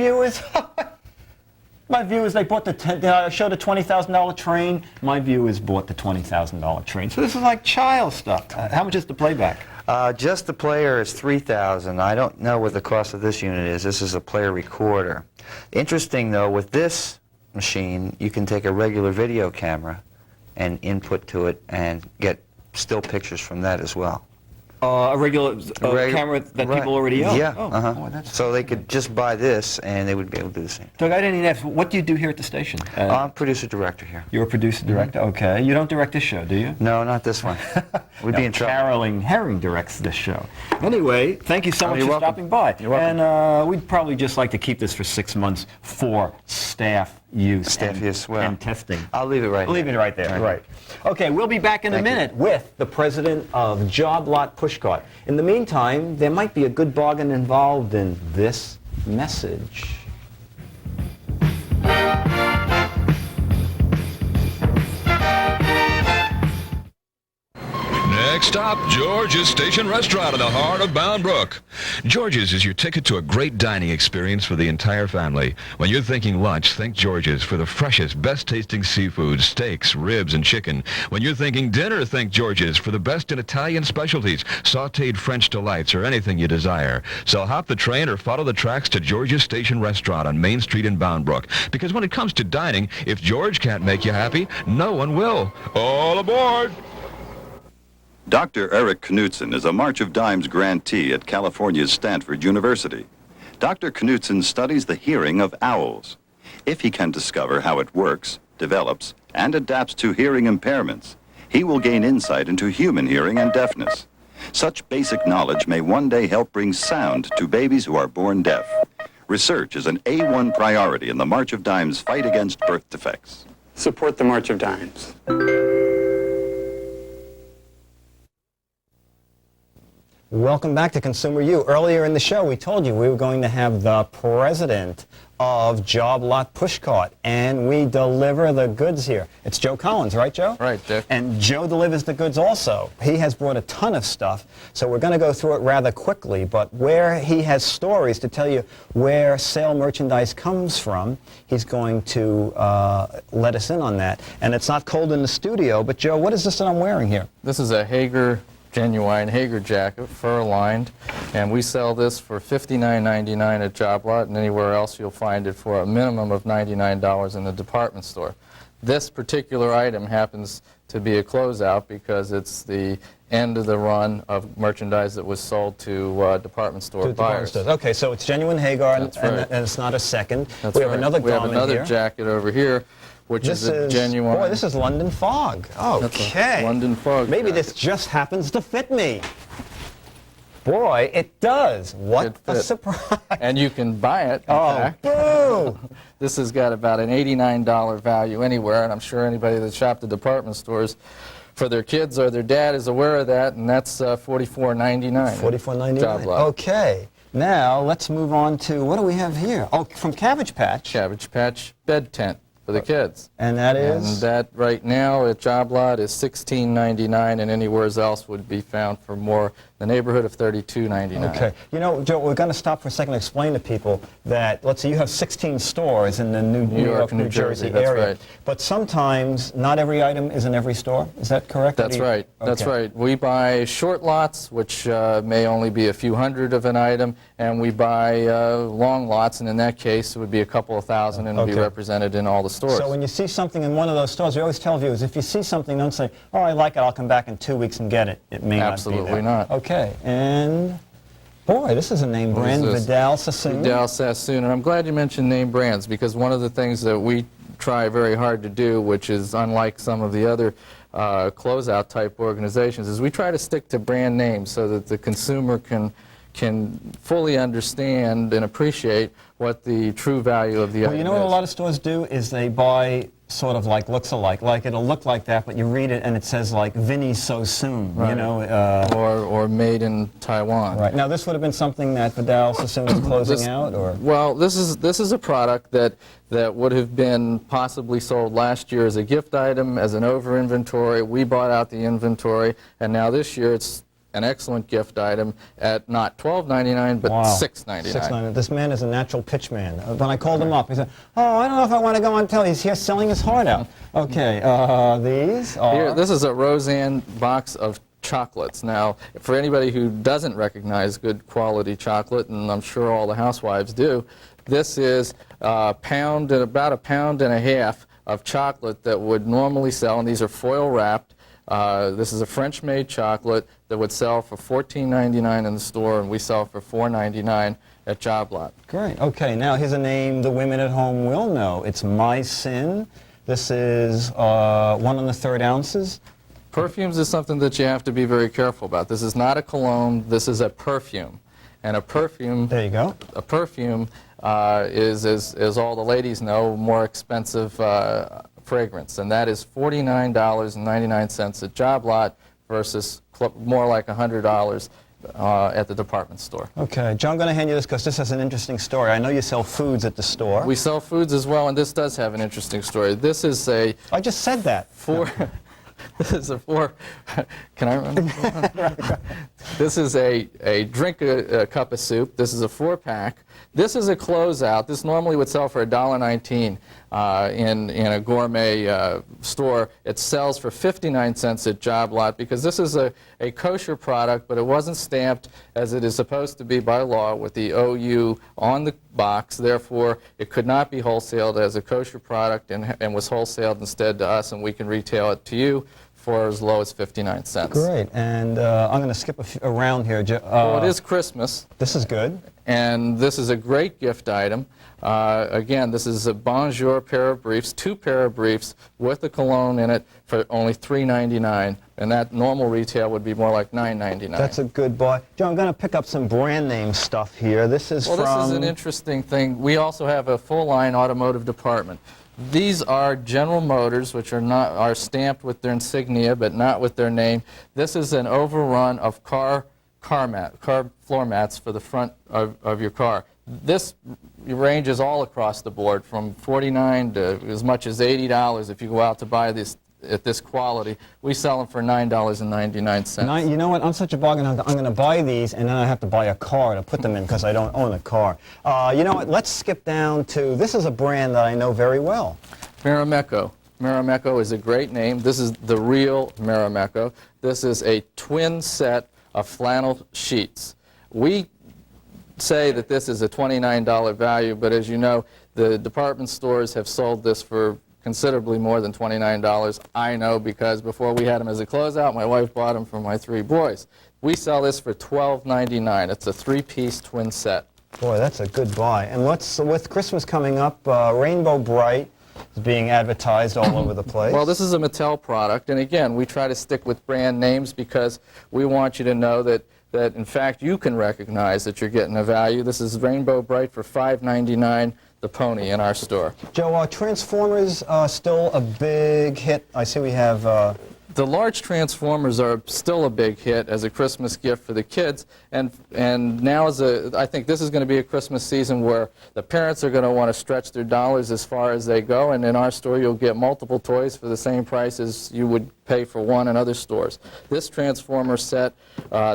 viewers, they bought I showed a $20,000 train. My viewers bought the $20,000 train. So this is like child stuff. How much is the playback? Just the player is $3,000. I don't know what the cost of this unit is. This is a player recorder. Interesting, though, with this machine, you can take a regular video camera and input to it and get still pictures from that as well. A regular camera that people already own? Yeah. Oh, boy, that's so they could just buy this, and they would be able to do the same. Doug, I didn't even ask, what do you do here at the station? I'm producer-director here. You're a producer-director? Okay. You don't direct this show, do you? No, not this one. We'd be in trouble. Caroline Herring directs this show. Anyway, thank you so much you're for welcome. stopping by. You're welcome. And we'd probably just like to keep this for 6 months for staff use. Staff use, well. And testing. I'll leave it right Leave it right there, right. Okay, we'll be back in a minute with the president of Job Lot Pushcart. In the meantime, there might be a good bargain involved in this message. Next stop, George's Station Restaurant in the heart of Bound Brook. George's is your ticket to a great dining experience for the entire family. When you're thinking lunch, think George's for the freshest, best-tasting seafood, steaks, ribs, and chicken. When you're thinking dinner, think George's for the best in Italian specialties, sautéed French delights, or anything you desire. So hop the train or follow the tracks to George's Station Restaurant on Main Street in Bound Brook. Because when it comes to dining, if George can't make you happy, no one will. All aboard! Dr. Eric Knudsen is a March of Dimes grantee at California's Stanford University. Dr. Knudsen studies the hearing of owls. If he can discover how it works, develops, and adapts to hearing impairments, he will gain insight into human hearing and deafness. Such basic knowledge may one day help bring sound to babies who are born deaf. Research is an A1 priority in the March of Dimes fight against birth defects. Support the March of Dimes. Welcome back to Consumer U. Earlier in the show, we told you we were going to have the president of Job Lot Pushcart, and we deliver the goods here. It's Joe Collins, right, Joe? Right, Dick. And Joe delivers the goods also. He has brought a ton of stuff, so we're going to go through it rather quickly, but where he has stories to tell you where sale merchandise comes from, he's going to let us in on that. And it's not cold in the studio, but Joe, what is this that I'm wearing here? This is a Hager genuine Hager jacket, fur-lined, and we sell this for $59.99 at Job Lot, and anywhere else you'll find it for a minimum of $99 in the department store. This particular item happens to be a closeout because it's the end of the run of merchandise that was sold to department store buyers. Okay, so it's genuine Hagar, That's right. and it's not a second. That's we have right. another We have garment another here. jacket over here, which This is a genuine. Boy, this is London Fog. That's Okay. a London Fog. Maybe jacket. this just happens to fit me. Boy, it does. What It a fits. surprise. And you can buy it, in Oh, fact. boo! This has got about an $89 value anywhere, and I'm sure anybody that shopped at department stores for their kids or their dad is aware of that, and that's $44.99. $44.99. Job Lot. Okay. Now, let's move on to, what do we have here? Oh, from Cabbage Patch. Cabbage Patch bed tent for the kids. And that is? And that right now at Job Lot is $16.99, and anywhere else would be found for more, the neighborhood of $32.99. Okay. You know, Joe, we're going to stop for a second and explain to people that, let's say you have 16 stores in the New York, New Jersey that's area. right. But sometimes not every item is in every store. Is that correct? That's right. That's right. We buy short lots, which may only be a few hundred of an item, and we buy long lots, and in that case, it would be a couple of thousand and be represented in all the stores. So when you see something in one of those stores, we always tell viewers, if you see something, don't say, oh, I like it, I'll come back in 2 weeks and get it. It may Absolutely not be there. not. Okay, and boy, this is a name What brand, is this? Vidal Sassoon. Vidal Sassoon, and I'm glad you mentioned name brands, because one of the things that we try very hard to do, which is unlike some of the other closeout type organizations, is we try to stick to brand names so that the consumer can fully understand and appreciate what the true value of the Well, item you know what is. a lot of stores do is they buy sort of like looks alike. Like it'll look like that, but you read it and it says like Vinny So Soon, you Right. know. Or made in Taiwan. Right. Now this would have been something that Vidal Sassoon is closing out, or? Well, this is a product that would have been possibly sold last year as a gift item, as an over inventory. We bought out the inventory, and now this year it's an excellent gift item at not $12.99 but Wow. $6.99. $6.99. This man is a natural pitch man. When I called him up, he said, "Oh, I don't know if I want to go on telly. He's here selling his heart out." Okay, these are. Here, this is a Roseanne box of chocolates. Now, for anybody who doesn't recognize good quality chocolate, and I'm sure all the housewives do, this is about a pound and a half of chocolate that would normally sell, and these are foil wrapped. This is a French-made chocolate that would sell for $14.99 in the store, and we sell for $4.99 at Job Lot. Great. Okay, now here's a name the women at home will know. It's My Sin. This is 1 1/3 ounces. Perfumes is something that you have to be very careful about. This is not a cologne. This is a perfume. And a perfume... There you go. A perfume is, as all the ladies know, more expensive fragrance. And that is $49.99 at Job Lot versus more like $100 at the department store. Okay, Joe, I'm going to hand you this because this has an interesting story. I know you sell foods at the store. We sell foods as well, and this does have an interesting story. This is a... I just said that. This is a can I remember? This is a drink a cup of soup. This is a 4-pack. This is a closeout. This normally would sell for $1.19 in a gourmet store. It sells for 59 cents at Job Lot because this is a kosher product, but it wasn't stamped as it is supposed to be by law with the OU on the box. Therefore, it could not be wholesaled as a kosher product and was wholesaled instead to us, and we can retail it to you for as low as 59 cents. Great. And I'm going to skip around here. Well, it is Christmas. This is good. And this is a great gift item. Again, this is a Bonjour pair of briefs, 2 pair of briefs with a cologne in it for only $3.99, and that normal retail would be more like $9.99. That's a good buy. Joe, I'm going to pick up some brand name stuff here. This is Well, this is an interesting thing. We also have a full-line automotive department. These are General Motors, which are stamped with their insignia, but not with their name. This is an overrun of car floor mats for the front of your car. This ranges all across the board, from $49 to as much as $80 if you go out to buy this at this quality. We sell them for $9.99. You know what? I'm such a bargain. I'm going to buy these, and then I have to buy a car to put them in because I don't own a car. You know what? Let's skip down to, this is a brand that I know very well. Marimekko. Marimekko is a great name. This is the real Marimekko. This is a twin set of flannel sheets. We say that this is a $29 value, but as you know, the department stores have sold this for considerably more than $29. I know because before we had them as a closeout, my wife bought them for my 3 boys. We sell this for $12.99. It's a 3-piece twin set. Boy, that's a good buy. And with Christmas coming up, Rainbow Bright is being advertised all over the place. Well, this is a Mattel product, and again, we try to stick with brand names because we want you to know that in fact you can recognize that you're getting a value. This is Rainbow Bright for $5.99, the pony in our store. Joe, Transformers still a big hit? I see we have... The large Transformers are still a big hit as a Christmas gift for the kids, and now I think this is going to be a Christmas season where the parents are going to want to stretch their dollars as far as they go, and in our store you'll get multiple toys for the same price as you would pay for one in other stores. This Transformer set,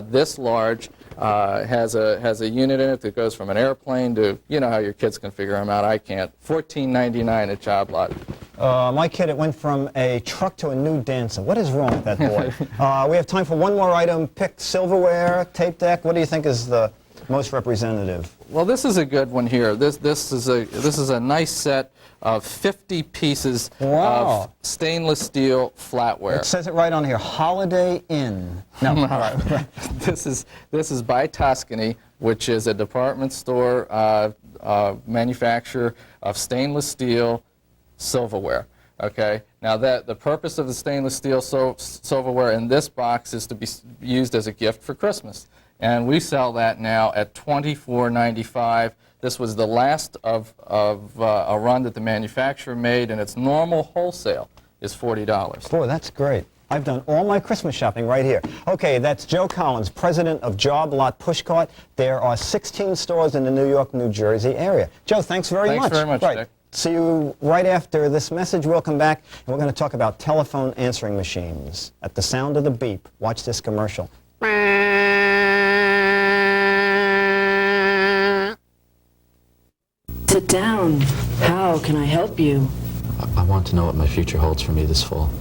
this large, has a unit in it that goes from an airplane to, you know how your kids can figure them out, I can't, $14.99 at Job Lot. My kid, it went from a truck to a new dancer. What is wrong with that boy? We have time for one more item. Pick silverware, tape deck. What do you think is the most representative? Well, this is a good one here. This is a nice set of 50 pieces of stainless steel flatware. It says it right on here, Holiday Inn. No, this is by Tuscany, which is a department store manufacturer of stainless steel silverware. Okay. Now the purpose of the stainless steel silverware in this box is to be used as a gift for Christmas, and we sell that now at $24.95. This was the last of a run that the manufacturer made, and its normal wholesale is $40. Boy, that's great. I've done all my Christmas shopping right here. Okay, that's Joe Collins, president of Job Lot Pushcart. There are 16 stores in the New York, New Jersey area. Joe, thanks very much. Thanks very much, right. Dick. See you right after this message. We'll come back, and we're going to talk about telephone answering machines. At the sound of the beep, watch this commercial. Sit down. How can I help you? I want to know what my future holds for me this fall.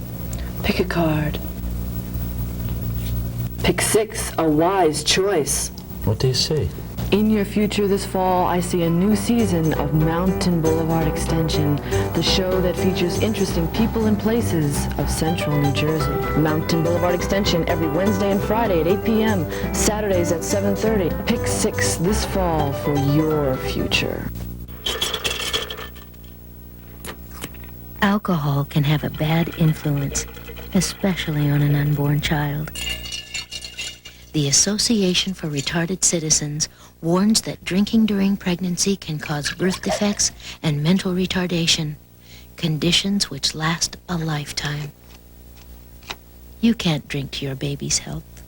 Pick a card. Pick 6, a wise choice. What do you see? In your future this fall, I see a new season of Mountain Boulevard Extension, the show that features interesting people and places of central New Jersey. Mountain Boulevard Extension every Wednesday and Friday at 8 p.m., Saturdays at 7:30. Pick 6 this fall for your future. Alcohol can have a bad influence, especially on an unborn child. The Association for Retarded Citizens warns that drinking during pregnancy can cause birth defects and mental retardation, conditions which last a lifetime. You can't drink to your baby's health.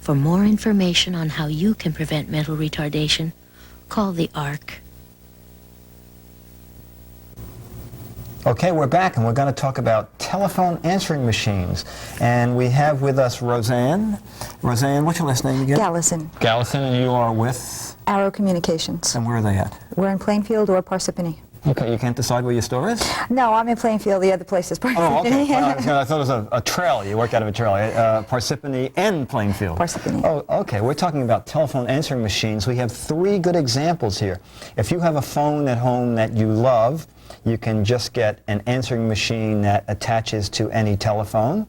For more information on how you can prevent mental retardation, call the ARC. Okay, we're back, and we're going to talk about telephone answering machines. And we have with us Roseanne. Roseanne, what's your last name again? Gallison. Gallison, and you are with? Arrow Communications. And where are they at? We're in Plainfield or Parsippany. Okay, you can't decide where your store is? No, I'm in Plainfield. The other place is Parsippany. Oh, okay. Well, I thought it was a trailer. You worked out of a trailer. Parsippany and Plainfield. Parsippany. Oh, okay. We're talking about telephone answering machines. We have 3 good examples here. If you have a phone at home that you love, you can just get an answering machine that attaches to any telephone.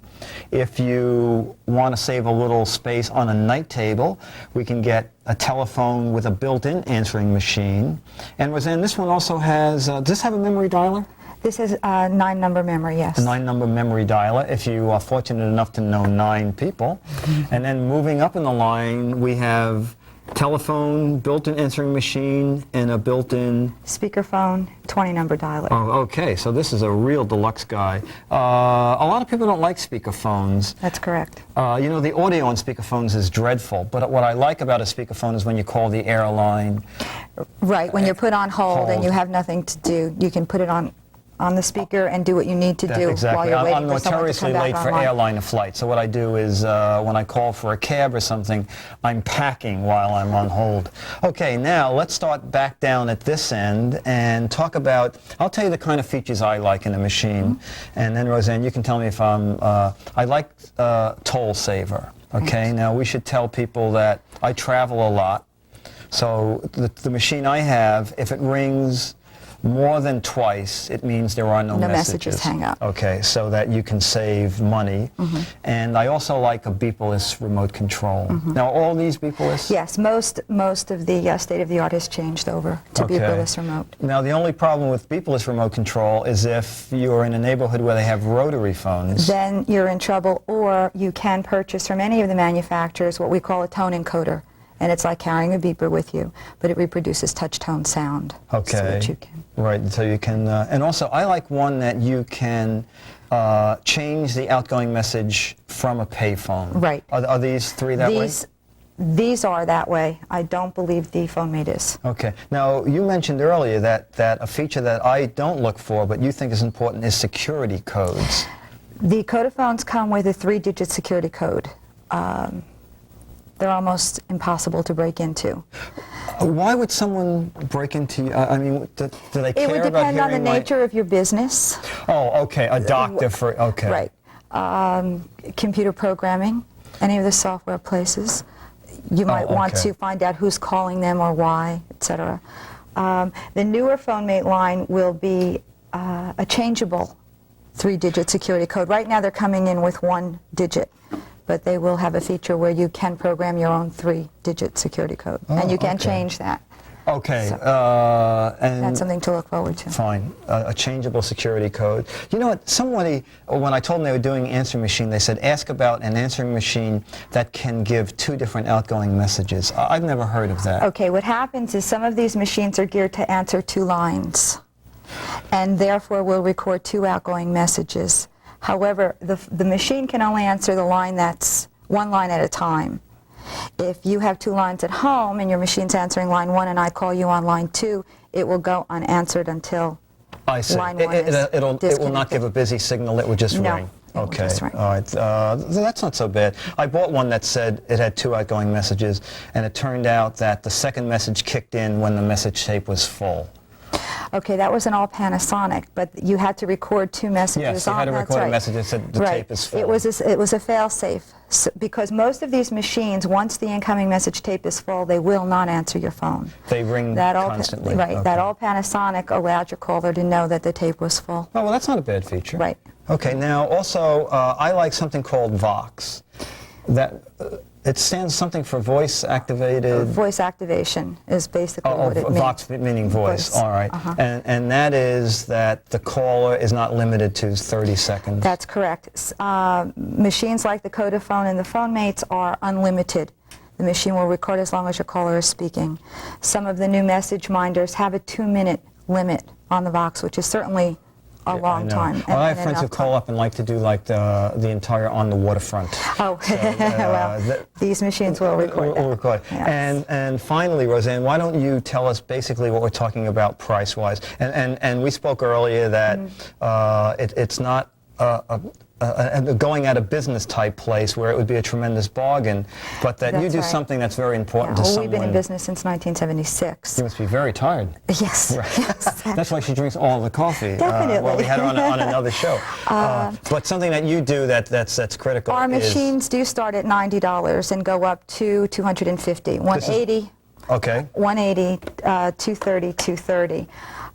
If you want to save a little space on a night table, we can get a telephone with a built-in answering machine. And Roseanne, this one also has, does this have a memory dialer? This is a 9-number memory, yes. A 9-number memory dialer, if you are fortunate enough to know 9 people. And then moving up in the line, we have telephone, built-in answering machine, and a built-in... Speakerphone, 20-number dialer. Oh, okay, so this is a real deluxe guy. A lot of people don't like speakerphones. That's correct. You know, the audio on speakerphones is dreadful, but what I like about a speakerphone is when you call the airline. Right, when you're put on hold and you have nothing to do, you can put it on the speaker and do what you need to do while you're waiting for someone to come notoriously back late for online. airline flights, so what I do is when I call for a cab or something, I'm packing while I'm on hold. Okay, now let's start back down at this end and talk about, I'll tell you the kind of features I like in a machine, and then Roseanne, you can tell me if I like toll saver, okay? Now we should tell people that I travel a lot, so the machine I have, if it rings more than twice, it means there are no messages. Hang up. Okay, so that you can save money. And I also like a beepless remote control. Now, all these beepless? Yes, most of the state-of-the-art has changed over to beepless remote. Now, the only problem with beepless remote control is if you're in a neighborhood where they have rotary phones. Then you're in trouble, or you can purchase from any of the manufacturers what we call a tone encoder. And it's like carrying a beeper with you, but it reproduces touch-tone sound. Okay. So that you can. Right, so you can, and also I like one that you can change the outgoing message from a payphone. Right. Are these 3 that way? These are that way. I don't believe the PhoneMate is. Okay. Now, you mentioned earlier that a feature that I don't look for, but you think is important, is security codes. The Codaphones come with a 3-digit security code. They're almost impossible to break into. Why would someone break into you? I mean, do they care about It would depend on the hearing my- nature of your business. Oh, okay, a doctor for, okay. Right. Computer programming, any of the software places. You might want to find out who's calling them or why, etc. The newer PhoneMate line will be a changeable 3-digit security code. Right now they're coming in with 1 digit. But they will have a feature where you can program your own 3-digit security code. And you can change that. Okay. So and that's something to look forward to. Fine. A changeable security code. You know what? Somebody, when I told them they were doing an answering machine, they said, ask about an answering machine that can give 2 different outgoing messages. I've never heard of that. Okay, what happens is some of these machines are geared to answer 2 lines. And therefore will record 2 outgoing messages. However, the machine can only answer the line that's 1 line at a time. If you have 2 lines at home and your machine's answering line 1 and I call you on line 2, it will go unanswered until I see. line 1 is It will not give a busy signal, it will just ring. Okay, all right. That's not so bad. I bought one that said it had 2 outgoing messages, and it turned out that the second message kicked in when the message tape was full. Okay, that was an all Panasonic, but you had to record 2 messages. Yes, you had to record a message that said the tape is full. It was a fail-safe, because most of these machines, once the incoming message tape is full, they will not answer your phone. They ring constantly. Right, that all Panasonic allowed your caller to know that the tape was full. Oh, well, that's not a bad feature. Right. Okay, now also, I like something called Vox. It stands something for voice activated. Voice activation is basically what it means. Vox meaning voice. All right. And that is that the caller is not limited to 30 seconds. That's correct. Machines like the Codaphone and the PhoneMates are unlimited. The machine will record as long as your caller is speaking. Some of the new message minders have a 2-minute limit on the Vox, which is certainly a long time. Well, I have friends who call up and like to do like the entire on the waterfront. Oh, so, well, these machines will record that. Will record. Yes. And finally, Roseanne, why don't you tell us basically what we're talking about price-wise? And we spoke earlier that it's not a going out of business type place where it would be a tremendous bargain, but that you do something that's very important to someone. We've been in business since 1976. You must be very tired. Yes. Right. Yes. That's why she drinks all the coffee. Definitely. Well, we had her on another show. But something that you do that's critical. Our machines do start at $90 and go up to $250, $180. Okay. $180, $230, $230.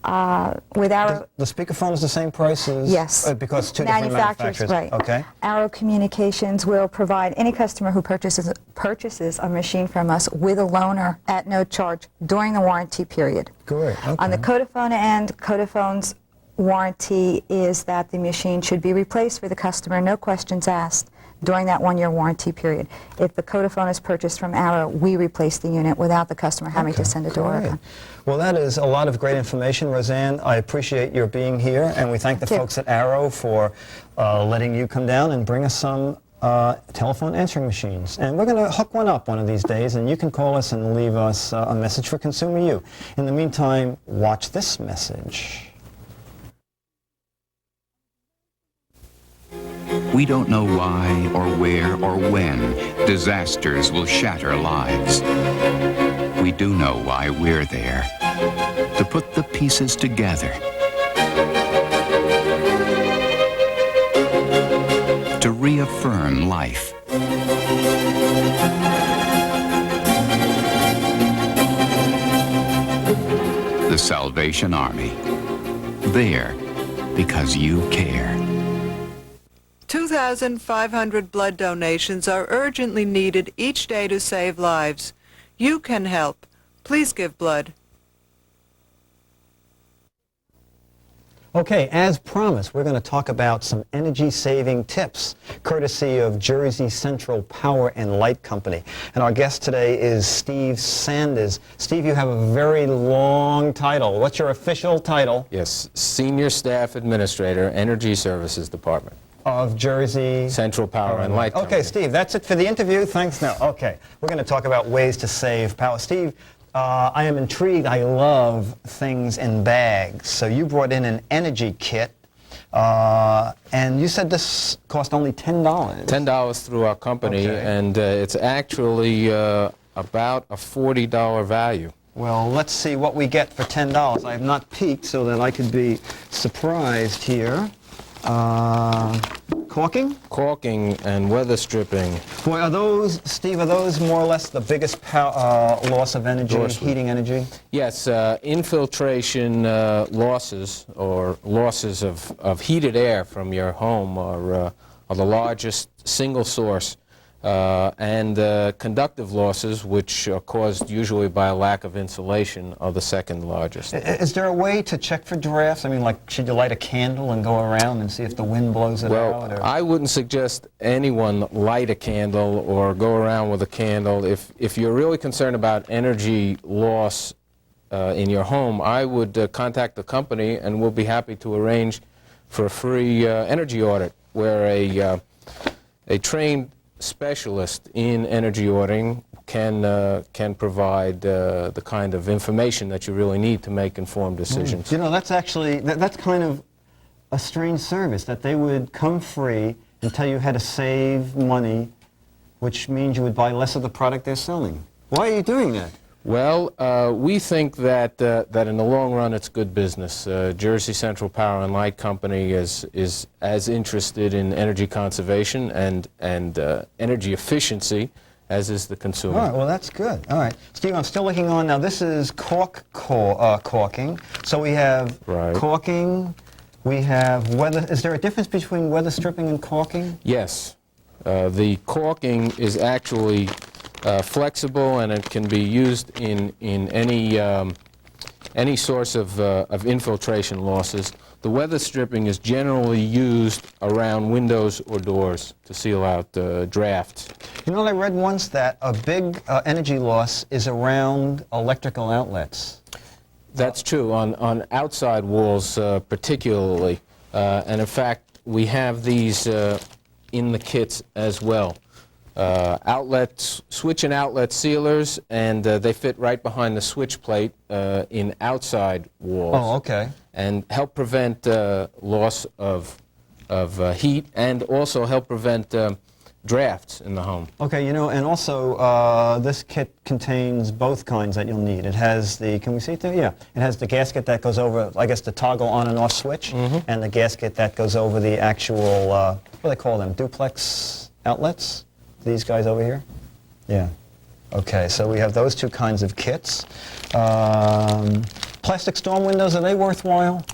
With Arrow, The speakerphone is the same price as? yes. Because it's two different manufacturers. Right. Okay. Arrow Communications will provide any customer who purchases a machine from us with a loaner at no charge during the warranty period. Good. Okay. On the Codaphone end, Codaphone's warranty is that the machine should be replaced for the customer, no questions asked, during that one-year warranty period. If the Codaphone is purchased from Arrow, we replace the unit without the customer having to send it to Oregon. Well, that is a lot of great information, Roseanne. I appreciate your being here, and we thank the folks at Arrow for letting you come down and bring us some telephone answering machines. And we're going to hook one up one of these days, and you can call us and leave us a message for Consumer U. In the meantime, watch this message. We don't know why or where or when disasters will shatter lives. We do know why we're there, to put the pieces together, to reaffirm life. The Salvation Army, there because you care. 2,500 blood donations are urgently needed each day to save lives. You can help. Please give blood. Okay, as promised, we're going to talk about some energy-saving tips, courtesy of Jersey Central Power and Light Company. And our guest today is Steve Sanders. Steve, you have a very long title. What's your official title? Yes, Senior Staff Administrator, Energy Services Department. Of Jersey Central Power and Light Company. Okay, Steve, that's it for the interview. Thanks. Now, okay, we're going to talk about ways to save power. Steve, I am intrigued. I love things in bags. So you brought in an energy kit, and you said this cost only $10. $10 through our company, and it's actually about a $40 value. Well, let's see what we get for $10. I have not peeked so that I could be surprised here. Caulking? Caulking and weather stripping. Boy, are those, Steve, are those more or less the biggest loss of energy, heating energy? Yes, infiltration losses or losses of heated air from your home are the largest single source. And conductive losses, which are caused usually by a lack of insulation, are the second largest. Is there a way to check for drafts? I mean, like, should you light a candle and go around and see if the wind blows it out? Or? I wouldn't suggest anyone light a candle or go around with a candle. If you're really concerned about energy loss in your home, I would contact the company, and we'll be happy to arrange for a free energy audit where a trained specialist in energy auditing can provide the kind of information that you really need to make informed decisions. You know, that's actually, that's kind of a strange service, that they would come free and tell you how to save money, which means you would buy less of the product they're selling. Why are you doing that? Well, we think that in the long run it's good business. Jersey Central Power and Light Company is as interested in energy conservation and energy efficiency as is the consumer. All right, well that's good. All right, Steve, I'm still looking on now. This is caulking. So we have caulking. We have weather. Is there a difference between weather stripping and caulking? Yes, the caulking is actually flexible, and it can be used in any source of infiltration losses. The weather stripping is generally used around windows or doors to seal out drafts. You know, I read once that a big energy loss is around electrical outlets. That's true, on outside walls particularly. And in fact, we have these in the kits as well. Switch and outlet sealers, and they fit right behind the switch plate in outside walls. Oh, okay. And help prevent loss of heat, and also help prevent drafts in the home. Okay, you know, and also this kit contains both kinds that you'll need. It has the, can we see it there? Yeah. It has the gasket that goes over, I guess, the toggle on and off switch, and the gasket that goes over the actual, what do they call them, duplex outlets? These guys over here? Yeah. Okay, so we have those two kinds of kits. Plastic storm windows, are they worthwhile?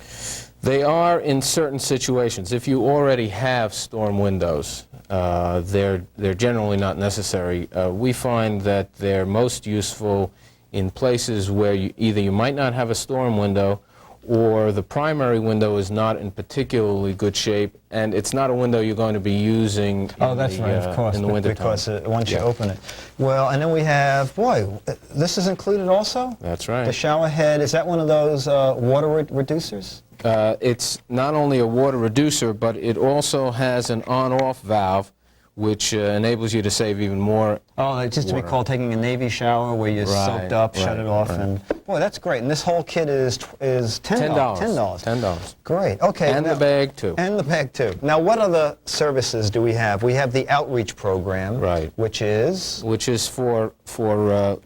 They are in certain situations. If you already have storm windows, they're generally not necessary. We find that they're most useful in places where either you might not have a storm window, or the primary window is not in particularly good shape, and it's not a window you're going to be using Oh, that's right, of course, in the winter because time. once you open it. Well, and then we have, boy, this is included also? That's right. The shower head, is that one of those water reducers? It's not only a water reducer, but it also has an on-off valve, which enables you to save even more. Oh, it used to be called taking a Navy shower where you soaked up, shut it off, and boy, that's great. And this whole kit is $10. $10. Great. Okay. And the bag too. And the bag too. Now, what other services do we have? We have the outreach program, which is for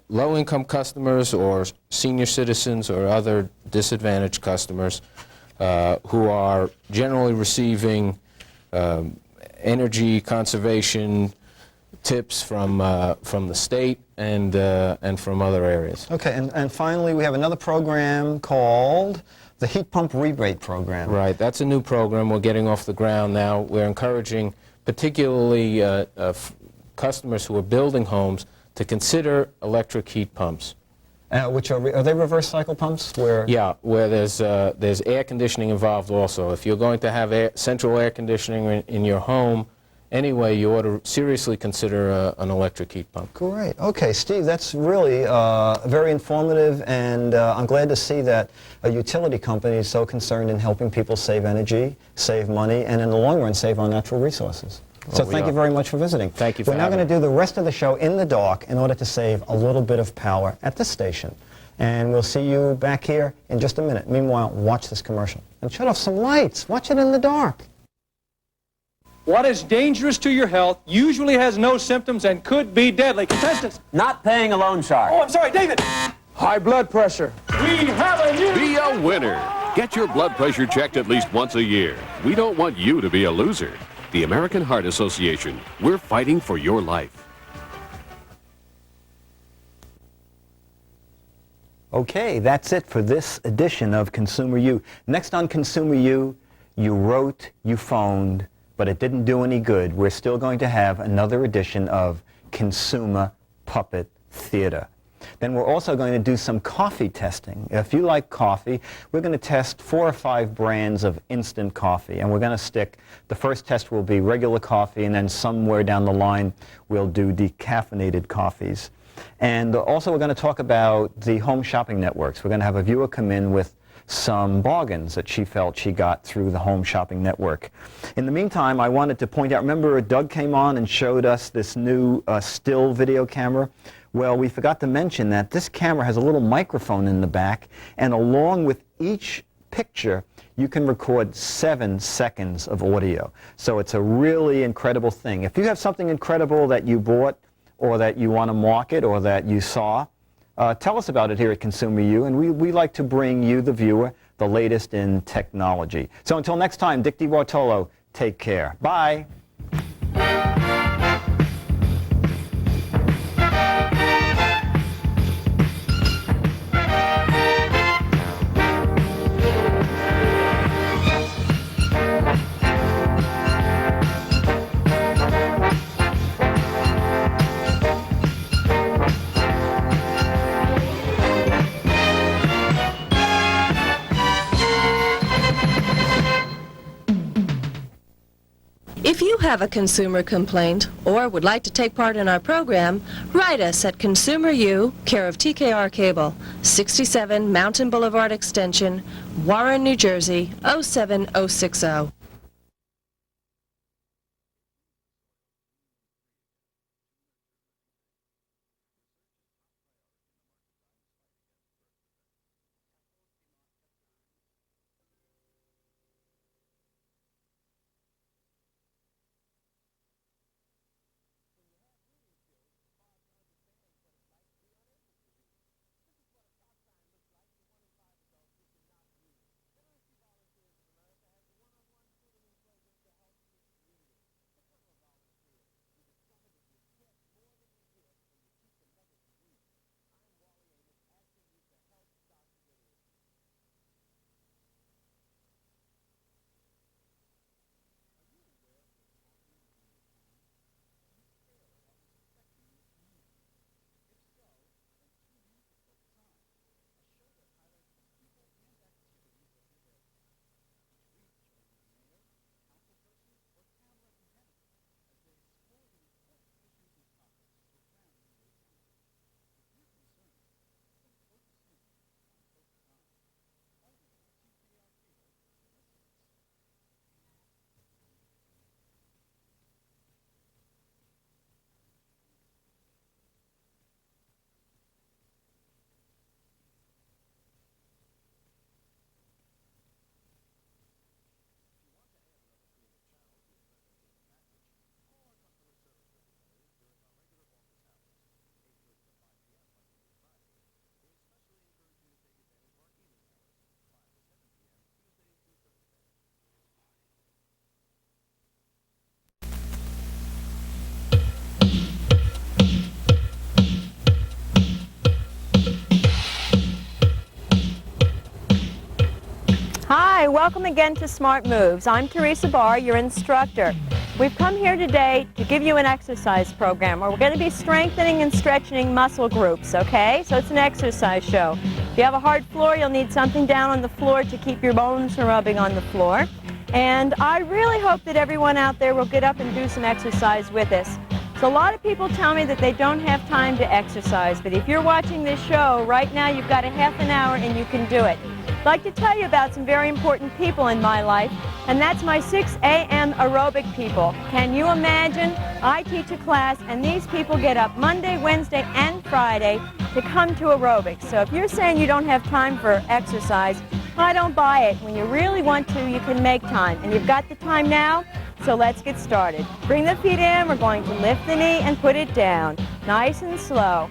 low-income customers or senior citizens or other disadvantaged customers who are generally receiving energy conservation tips from the state and from other areas. Okay, and finally we have another program called the Heat Pump Rebate Program. Right, that's a new program we're getting off the ground now. We're encouraging particularly customers who are building homes to consider electric heat pumps. Which are they reverse cycle pumps? Where there's air conditioning involved also. If you're going to have central air conditioning in your home, anyway, you ought to seriously consider an electric heat pump. Great. Okay, Steve, that's really very informative, and I'm glad to see that a utility company is so concerned in helping people save energy, save money, and in the long run save our natural resources. So thank you very much for visiting. Thank you for We're now having going to do the rest of the show in the dark in order to save a little bit of power at this station. And we'll see you back here in just a minute. Meanwhile, watch this commercial. And shut off some lights. Watch it in the dark. What is dangerous to your health usually has no symptoms and could be deadly. Contestants. Not paying a loan shark. Oh, I'm sorry, David. High blood pressure. We have a new... Be a winner. Get your blood pressure checked at least once a year. We don't want you to be a loser. The American Heart Association. We're fighting for your life. Okay, that's it for this edition of Consumer U. Next on Consumer U, you wrote, you phoned, but it didn't do any good. We're still going to have another edition of Consumer Puppet Theater. Then we're also going to do some coffee testing. If you like coffee, we're going to test 4 or 5 brands of instant coffee, and we're going to stick, the first test will be regular coffee, and then somewhere down the line we'll do decaffeinated coffees. And also we're going to talk about the home shopping networks. We're going to have a viewer come in with some bargains that she felt she got through the home shopping network. In the meantime, I wanted to point out, remember Doug came on and showed us this new still video camera? Well, we forgot to mention that this camera has a little microphone in the back, and along with each picture, you can record 7 seconds of audio. So it's a really incredible thing. If you have something incredible that you bought, or that you want to market, or that you saw, tell us about it here at Consumer U, and we like to bring you, the viewer, the latest in technology. So until next time, Dick DeBartolo, take care. Bye. If you have a consumer complaint or would like to take part in our program, write us at Consumer U, care of TKR Cable, 67 Mountain Boulevard Extension, Warren, New Jersey, 07060. Hi, welcome again to Smart Moves. I'm Teresa Barr, your instructor. We've come here today to give you an exercise program where we're going to be strengthening and stretching muscle groups, okay? So it's an exercise show. If you have a hard floor, you'll need something down on the floor to keep your bones from rubbing on the floor. And I really hope that everyone out there will get up and do some exercise with us. So a lot of people tell me that they don't have time to exercise, but if you're watching this show right now, you've got a half an hour and you can do it. I'd like to tell you about some very important people in my life, and that's my 6 a.m. aerobic people. Can you imagine? I teach a class, and these people get up Monday, Wednesday, and Friday to come to aerobics. So if you're saying you don't have time for exercise, I don't buy it. When you really want to, you can make time, and you've got the time now. So let's get started. Bring the feet in. We're going to lift the knee and put it down. Nice and slow.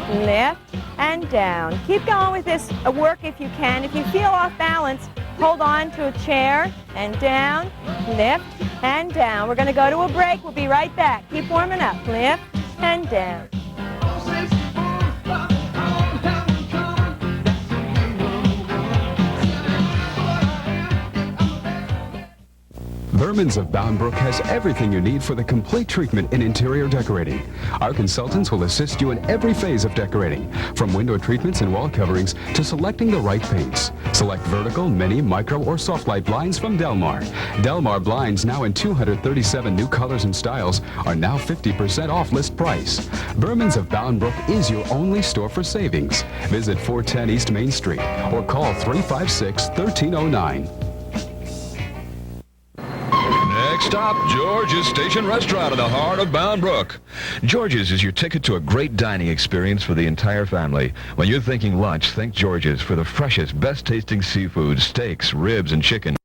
Lift and down. Keep going with this work if you can. If you feel off balance, hold on to a chair and down. Lift and down. We're going to go to a break. We'll be right back. Keep warming up. Lift and down. Berman's of Bound Brook has everything you need for the complete treatment in interior decorating. Our consultants will assist you in every phase of decorating, from window treatments and wall coverings to selecting the right paints. Select vertical, mini, micro, or soft light blinds from Delmar. Delmar blinds, now in 237 new colors and styles, are now 50% off list price. Berman's of Bound Brook is your only store for savings. Visit 410 East Main Street or call 356-1309. Next stop, George's Station Restaurant in the heart of Bound Brook. George's is your ticket to a great dining experience for the entire family. When you're thinking lunch, think George's for the freshest, best-tasting seafood, steaks, ribs, and chicken.